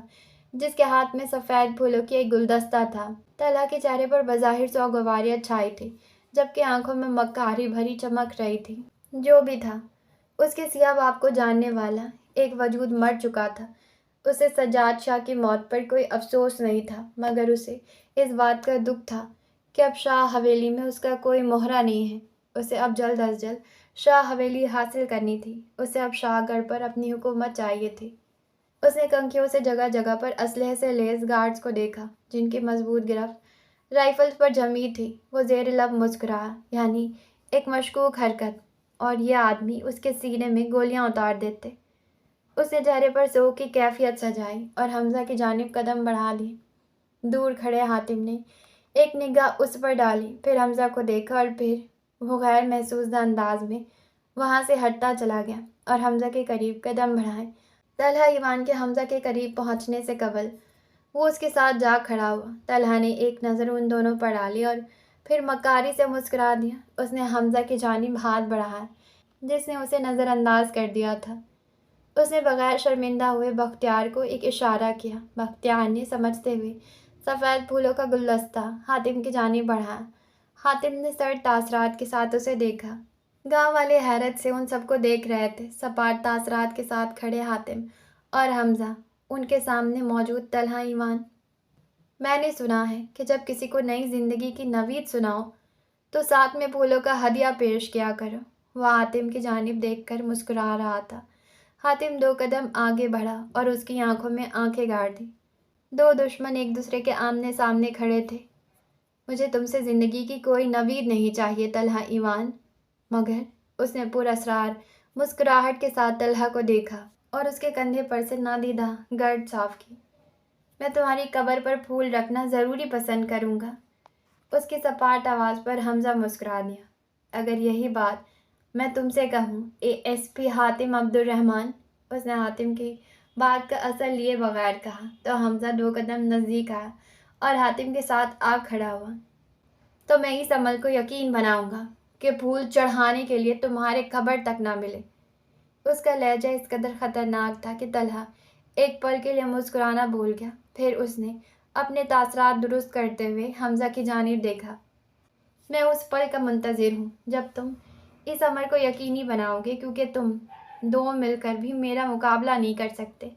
جس کے ہاتھ میں سفید پھولوں کی ایک گلدستہ تھا۔ طلحہ کے چہرے پر بظاہر سوگواریت چھائی تھی، جبکہ آنکھوں میں مکاری بھری چمک رہی تھی۔ جو بھی تھا، اس کے سیاہ باپ کو جاننے والا ایک وجود مر چکا تھا۔ اسے سجاد شاہ کی موت پر کوئی افسوس نہیں تھا، مگر اسے اس بات کا دکھ تھا کہ اب شاہ حویلی میں اس کا کوئی مہرہ نہیں ہے۔ اسے اب جلد از جلد شاہ حویلی حاصل کرنی تھی۔ اسے اب شاہ گڑھ پر اپنی حکومت چاہیے تھی۔ اس نے کنکھیوں سے جگہ جگہ پر اسلحے سے لیس گارڈز کو دیکھا، جن کی مضبوط گرفت رائفلز پر جمی تھی۔ وہ زیر لب مسکرایا، یعنی ایک مشکوک حرکت، اور یہ آدمی اس کے سینے میں گولیاں اتار دیتے۔ اس نے چہرے پر ذوق کی کیفیت سجائی اور حمزہ کی جانب قدم بڑھا لیے۔ دور کھڑے حاتم نے ایک نگاہ اس پر ڈالی، پھر حمزہ کو دیکھا اور پھر وہ غیر محسوس انداز میں وہاں سے ہٹتا چلا گیا اور حمزہ کے قریب قدم بڑھائے۔ طلحہ ایوان کے حمزہ کے قریب پہنچنے سے قبل وہ اس کے ساتھ جا کھڑا ہوا۔ طلحہ نے ایک نظر ان دونوں پر ڈالی اور پھر مکاری سے مسکرا دیا۔ اس نے حمزہ کی جانب ہاتھ بڑھایا، جس نے اسے نظر انداز کر دیا تھا۔ اس نے بغیر شرمندہ ہوئے بختیار کو ایک اشارہ کیا۔ بختیار نے سمجھتے ہوئے سفید پھولوں کا گلدستہ حاتم کی جانب بڑھایا۔ حاتم نے سرد تاثرات کے ساتھ اسے دیکھا۔ گاؤں والے حیرت سے ان سب کو دیکھ رہے تھے۔ سپاٹ تاثرات کے ساتھ کھڑے حاتم اور حمزہ، ان کے سامنے موجود طلحہ ایوان۔ میں نے سنا ہے کہ جب کسی کو نئی زندگی کی نوید سناؤ تو ساتھ میں پھولوں کا ہدیہ پیش کیا کرو۔ وہ حاتم کی جانب دیکھ کر مسکرا رہا تھا۔ حاتم 2 قدم آگے بڑھا اور اس کی آنکھوں میں آنکھیں گاڑ دی۔ دو دشمن ایک دوسرے کے آمنے سامنے کھڑے تھے۔ مجھے تم سے زندگی کی کوئی نوید نہیں چاہیے طلحہ ایوان، مگر اس نے پراسرار مسکراہٹ کے ساتھ طلحہ کو دیکھا اور اس کے کندھے پر سے نادیدہ گرد صاف کی۔ میں تمہاری قبر پر پھول رکھنا ضروری پسند کروں گا۔ اس کی سپاٹ آواز پر حمزہ مسکرا دیا۔ اگر یہی بات میں تم سے کہوں ASP حاتم عبدالرحمن، اس نے حاتم کی بات کا اثر لیے بغیر کہا، تو حمزہ 2 قدم نزدیک آیا اور حاتم کے ساتھ آ کھڑا ہوا۔ تو میں اس عمل کو یقین بناؤں گا کہ پھول چڑھانے کے لیے تمہارے قبر تک نہ ملے۔ اس کا لہجہ اس قدر خطرناک تھا کہ طلحہ ایک پل کے لیے مسکرانا بھول گیا۔ پھر اس نے اپنے تاثرات درست کرتے ہوئے حمزہ کی جانب دیکھا۔ میں اس پل کا منتظر ہوں جب تم اس عمل کو یقینی بناؤ گے، کیونکہ تم 2 مل کر بھی میرا مقابلہ نہیں کر سکتے۔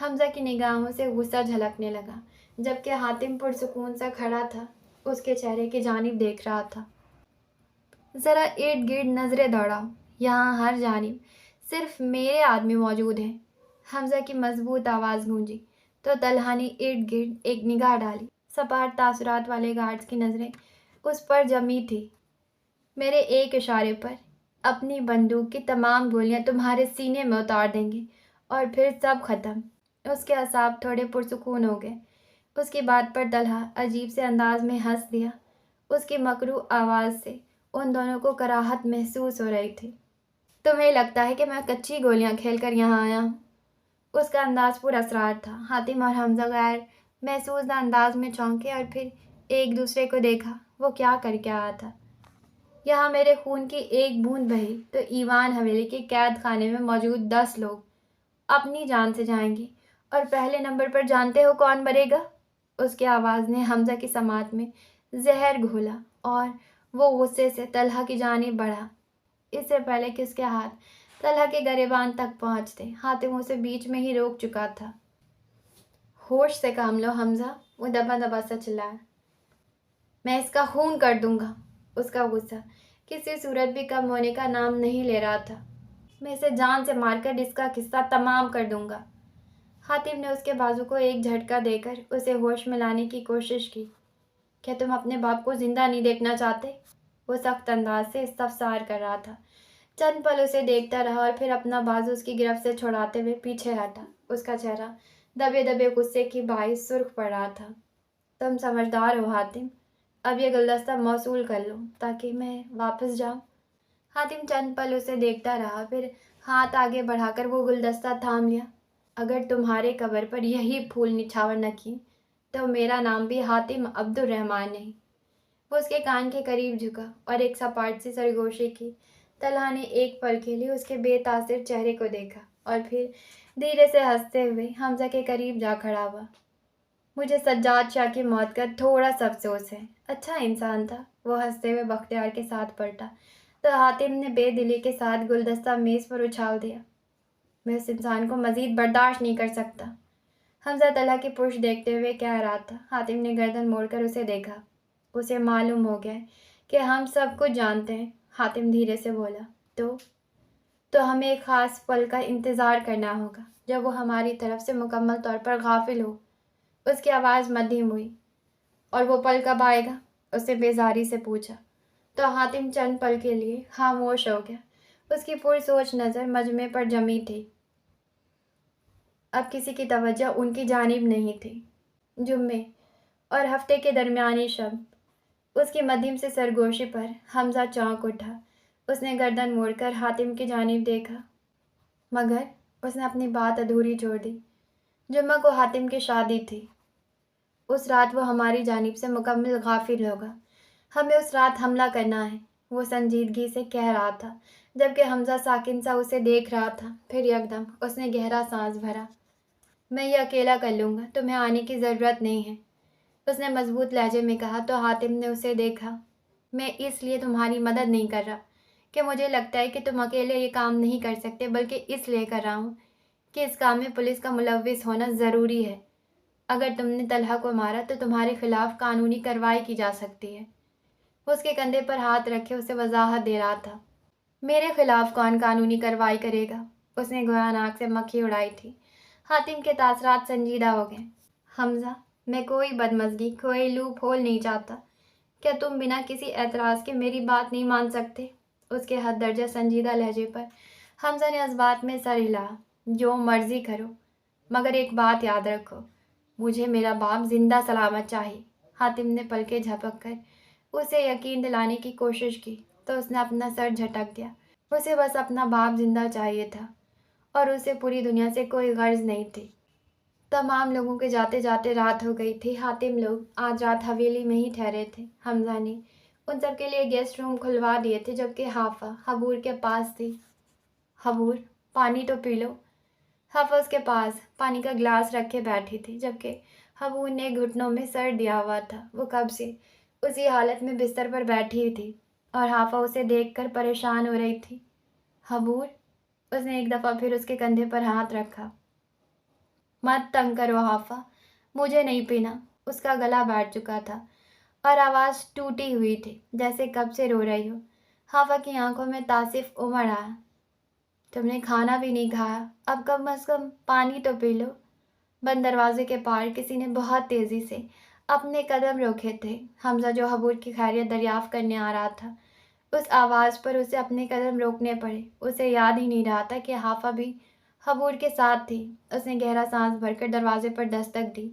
حمزہ کی نگاہوں سے غصہ جھلکنے لگا، جبکہ حاتم پرسکون سا کھڑا تھا، اس کے چہرے کی جانب دیکھ رہا تھا۔ ذرا ارد گرد نظریں دوڑاؤ، یہاں ہر جانب صرف میرے آدمی موجود ہیں۔ حمزہ کی مضبوط آواز گونجی تو طلحہ نے ارد گرد ایک نگاہ ڈالی۔ سپاٹ تاثرات والے گارڈز کی نظریں اس پر جمی تھی۔ میرے ایک اشارے پر اپنی بندوق کی تمام گولیاں تمہارے سینے میں اتار دیں گے اور پھر سب ختم۔ اس کے اعصاب تھوڑے پرسکون ہو گئے۔ اس کی بات پر طلحہ عجیب سے انداز میں ہنس دیا۔ اس کی مکروہ آواز سے ان دونوں کو کراہت محسوس ہو رہی تھی۔ تمہیں لگتا ہے کہ میں کچی گولیاں کھیل کر یہاں آیا ہوں؟ اس کا انداز پر اسرار تھا۔ حاتم اور حمزہ غیر محسوس انداز میں چونکے اور پھر ایک دوسرے کو دیکھا۔ وہ کیا کر کے آیا تھا؟ یہاں میرے خون کی ایک بوند بہی تو ایوان حویلی کے قید خانے میں موجود 10 لوگ اپنی جان سے جائیں گے، اور پہلے نمبر پر جانتے ہو کون مرے گا؟ اس کی آواز نے حمزہ کی سماعت میں زہر گھولا اور وہ غصے سے طلحہ کی جانب بڑھا۔ اس سے پہلے کہ اس کے ہاتھ طلحہ کے گریبان تک پہنچتے، حاتم اسے بیچ میں ہی روک چکا تھا۔ ہوش سے کام لو حمزہ، وہ دبا دبا سا چلایا۔ میں اس کا خون کر دوں گا۔ اس کا غصہ کسی صورت بھی کم ہونے کا نام نہیں لے رہا تھا۔ میں اسے جان سے مار کر اس کا قصہ تمام کر دوں گا۔ حاتم نے اس کے بازو کو ایک جھٹکا دے کر اسے ہوش میں لانے کی کوشش کی۔ کیا تم اپنے باپ کو زندہ نہیں دیکھنا چاہتے؟ وہ سخت انداز سے استفسار کر رہا تھا۔ چند پل اسے دیکھتا رہا اور پھر اپنا بازو اس کی گرفت سے چھڑاتے ہوئے پیچھے ہٹا۔ اس کا چہرہ दबे दबे गुस्से की बारिश सुर्ख पड़ रहा था। तुम समझदार हो हातिम, अब ये गुलदस्ता मौसूल कर लो ताकि मैं वापस जाऊं। हातिम चंद पल उसे देखता रहा, फिर हाथ आगे बढ़ाकर वो गुलदस्ता थाम लिया। अगर तुम्हारे कब्र पर यही फूल निछावर न किए तो मेरा नाम भी हातिम अब्दुल रहमान नहीं। वो उसके कान के करीब झुका और एक सपाट सी सरगोशी की। तलहा ने एक पल के लिए उसके बेतासिर चेहरे को देखा और फिर धीरे से हंसते हुए हमजा के करीब जा खड़ा हुआ। मुझे सज्जाद शाह की मौत का थोड़ा सा अफसोस है। अच्छा इंसान था। वो हंसते हुए बख्तियार के साथ पलटा तो हातिम ने बेदिली के साथ गुलदस्ता मेज पर उछाल दिया। मैं उस इंसान को मजीद बर्दाश्त नहीं कर सकता। हमजा तलहा की पुरुष देखते हुए कह रहा था। हातिम ने गर्दन मोड़कर उसे देखा। उसे मालूम हो गया कि हम सब कुछ जानते हैं। हातिम धीरे से बोला, तो हमें एक ख़ास पल का इंतज़ार करना होगा जब वो हमारी तरफ से मुकम्मल तौर पर गाफिल हो। उसकी आवाज़ मध्यम हुई। और वो पल कब आएगा? उसने बेजारी से पूछा। तो हातिम चंद पल के लिए खामोश हो गया। उसकी पूरी सोच नज़र मजमे पर जमी थी। अब किसी की तवज्जो उनकी जानिब नहीं थी। जुम्मे और हफ्ते के दरमियानी शब उसकी मध्यम से सरगोशी पर हमजा चौंक उठा। उसने गर्दन मोड़कर हातिम की जानिब देखा, मगर उसने अपनी बात अधूरी छोड़ दी। जुम्मा को हातिम की शादी थी। उस रात वो हमारी जानिब से मुकम्मल गाफिल होगा। हमें उस रात हमला करना है। वो संजीदगी से कह रहा था, जबकि हमजा साकिन सा उसे देख रहा था। फिर यकदम उसने गहरा सांस भरा। मैं ये अकेला कर लूँगा, तुम्हें आने की ज़रूरत नहीं है, उसने मजबूत लहजे में कहा। तो हातिम ने उसे देखा। मैं इसलिए तुम्हारी मदद नहीं कर रहा कि मुझे लगता है कि तुम अकेले ये काम नहीं कर सकते, बल्कि इसलिए कर रहा हूँ कि इस काम में पुलिस का मुलव्विस होना ज़रूरी है। अगर तुमने तलहा को मारा तो तुम्हारे खिलाफ कानूनी कार्रवाई की जा सकती है। वो उसके कंधे पर हाथ रखे उसे वजाहत दे रहा था। मेरे खिलाफ कौन कानूनी कार्रवाई करेगा? उसने गोया नाक से मक्खी उड़ाई थी। हातिम के तासरात संजीदा हो गए। हमजा, मैं कोई बदमज़गी, कोई लूप होल नहीं चाहता। क्या तुम बिना किसी एतराज़ के मेरी बात नहीं मान सकते? उसके हद दर्जा संजीदा लहजे पर हमजा ने इस में सर हिलाया। जो मर्जी करो, मगर एक बात याद रखो, मुझे मेरा बाप जिंदा सलामत चाहिए। हातिम ने पलके झपक कर उसे यकीन दिलाने की कोशिश की तो उसने अपना सर झटक दिया। उसे बस अपना बाप जिंदा चाहिए था और उसे पूरी दुनिया से कोई गर्ज नहीं थी। तमाम लोगों के जाते जाते रात हो गई थी। हातिम लोग आज रात हवेली में ही ठहरे थे। हमजा ने उन सब के लिए गेस्ट रूम खुलवा दिए थे, जबकि हाफा हबूर के पास थी। हबूर, पानी तो पी लो। हाफा उसके पास पानी का गिलास रखे बैठी थी, जबकि हबूर ने घुटनों में सर दिया हुआ था। वो कब से उसी हालत में बिस्तर पर बैठी हुई थी और हाफा उसे देखकर परेशान हो रही थी। हबूर, उसने एक दफ़ा फिर उसके कंधे पर हाथ रखा। मत तंग करो हाफा, मुझे नहीं पीना। उसका गला बैठ चुका था और आवाज़ टूटी हुई थी, जैसे कब से रो रही हो। हाफा की आंखों में तासिफ उमड़ आया। तुमने खाना भी नहीं खाया, अब कम अज़ कम पानी तो पी लो। बंद दरवाजे के पार किसी ने बहुत तेज़ी से अपने कदम रोके थे। हमजा, जो हबूर की खैरियत दरियाफ्त करने आ रहा था, उस आवाज़ पर उसे अपने कदम रोकने पड़े। उसे याद ही नहीं रहा था कि हाफा भी हबूर के साथ थी। उसने गहरा सांस भरकर दरवाजे पर दस्तक दी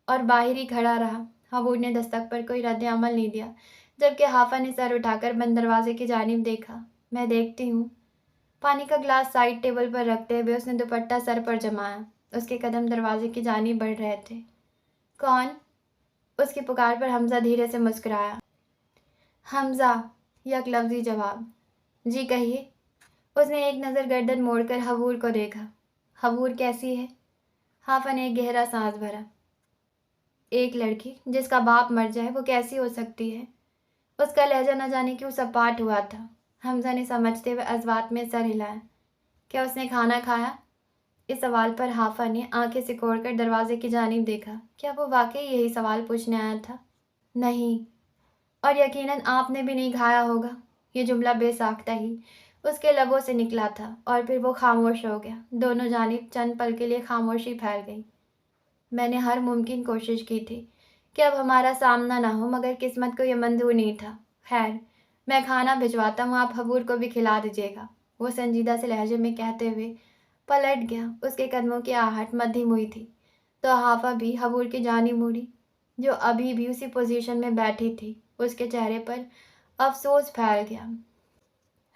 और बाहर ही खड़ा रहा। हबूर ने दस्तक पर कोई रद्द अमल नहीं दिया, जबकि हाफा ने सर उठाकर बंद दरवाजे की जानिब देखा। मैं देखती हूँ। पानी का गिलास साइड टेबल पर रखते हुए उसने दुपट्टा सर पर जमाया। उसके कदम दरवाजे की जानिब बढ़ रहे थे। कौन? उसकी पुकार पर हमजा धीरे से मुस्कुराया। हमजा, यक लफ्ज़ी जवाब। जी कहिए। उसने एक नज़र गर्दन मोड़कर हबूर को देखा। हबूर कैसी है? हाफा ने एक गहरा सांस भरा। एक लड़की जिसका बाप मर जाए वो कैसी हो सकती है? उसका लहजा न जाने क्यों सपाट हुआ था। हमजा ने समझते हुए अज़बात में सर हिलाया। क्या उसने खाना खाया? इस सवाल पर हाफा ने आंखें सिकोड़कर दरवाजे की जानिब देखा। क्या वो वाकई यही सवाल पूछने आया था? नहीं, और यकीनन आपने भी नहीं खाया होगा। ये जुमला बेसाख्ता ही उसके लबों से निकला था और फिर वो खामोश हो गया। दोनों जानिब चंद पल के लिए खामोशी फैल गई। मैंने हर मुमकिन कोशिश की थी कि अब हमारा सामना ना हो, मगर किस्मत को यह मंजूर नहीं था। खैर, मैं खाना भिजवाता हूँ, आप हबूर को भी खिला दीजिएगा, वो संजीदा से लहजे में कहते हुए पलट गया। उसके कदमों की आहट मध्यम हुई थी। تو حافہ بھی حبور کی جانب مڑی جو ابھی بھی اسی پوزیشن میں بیٹھی تھی۔ اس کے چہرے پر افسوس پھیل گیا۔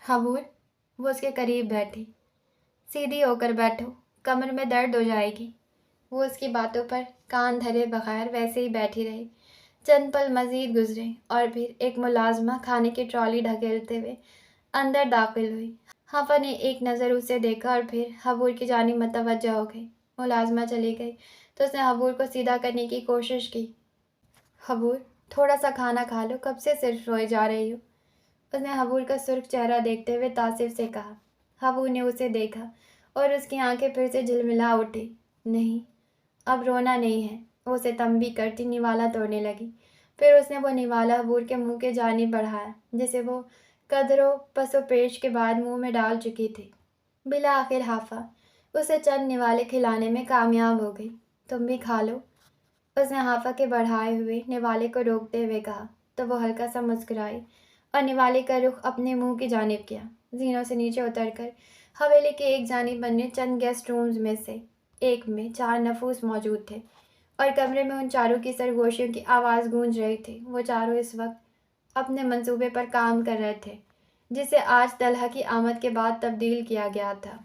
حبور، وہ اس کے قریب بیٹھی۔ سیدھی ہو کر بیٹھو، کمر میں درد ہو جائے گی۔ وہ اس کی باتوں پر کان دھرے بغیر ویسے ہی بیٹھی رہی۔ چند پل مزید گزرے اور پھر ایک ملازمہ کھانے کی ٹرالی ڈھکیلتے ہوئے اندر داخل ہوئی۔ حافہ نے ایک نظر اسے دیکھا اور پھر حبور کی جانب متوجہ ہو گئی۔ ملازمہ چلی گئی تو اس نے حبور کو سیدھا کرنے کی کوشش کی۔ حبور، تھوڑا سا کھانا کھا لو، کب سے صرف روئے جا رہی ہو؟ اس نے حبور کا سرخ چہرہ دیکھتے ہوئے تعصب سے کہا۔ حبور نے اسے دیکھا اور اس کی آنکھیں پھر سے جھلملا اٹھی۔ نہیں، اب رونا نہیں ہے۔ وہ اسے تنبیہ کرتی نوالا توڑنے لگی۔ پھر اس نے وہ نوالا حبور کے منہ کے جانب بڑھایا جسے وہ قدر و پس و پیش کے بعد منہ میں ڈال چکی تھی۔ بالآخر حافہ اسے چند نوالے کھلانے میں کامیاب ہو گئی۔ تم بھی کھا لو، اس نے حافہ کے بڑھائے ہوئے نوالے کو روکتے ہوئے کہا تو وہ ہلکا سا مسکرائی اور نوالے کا رخ اپنے منہ کی جانب کیا۔ زینوں سے نیچے اتر کر حویلی کے ایک جانب بنے چند گیسٹ رومز میں سے ایک میں 4 نفوس موجود تھے اور کمرے میں ان چاروں کی سرگوشیوں کی آواز گونج رہی تھی۔ وہ چاروں اس وقت اپنے منصوبے پر کام کر رہے تھے جسے آج طلحہ کی آمد کے بعد تبدیل کیا گیا تھا۔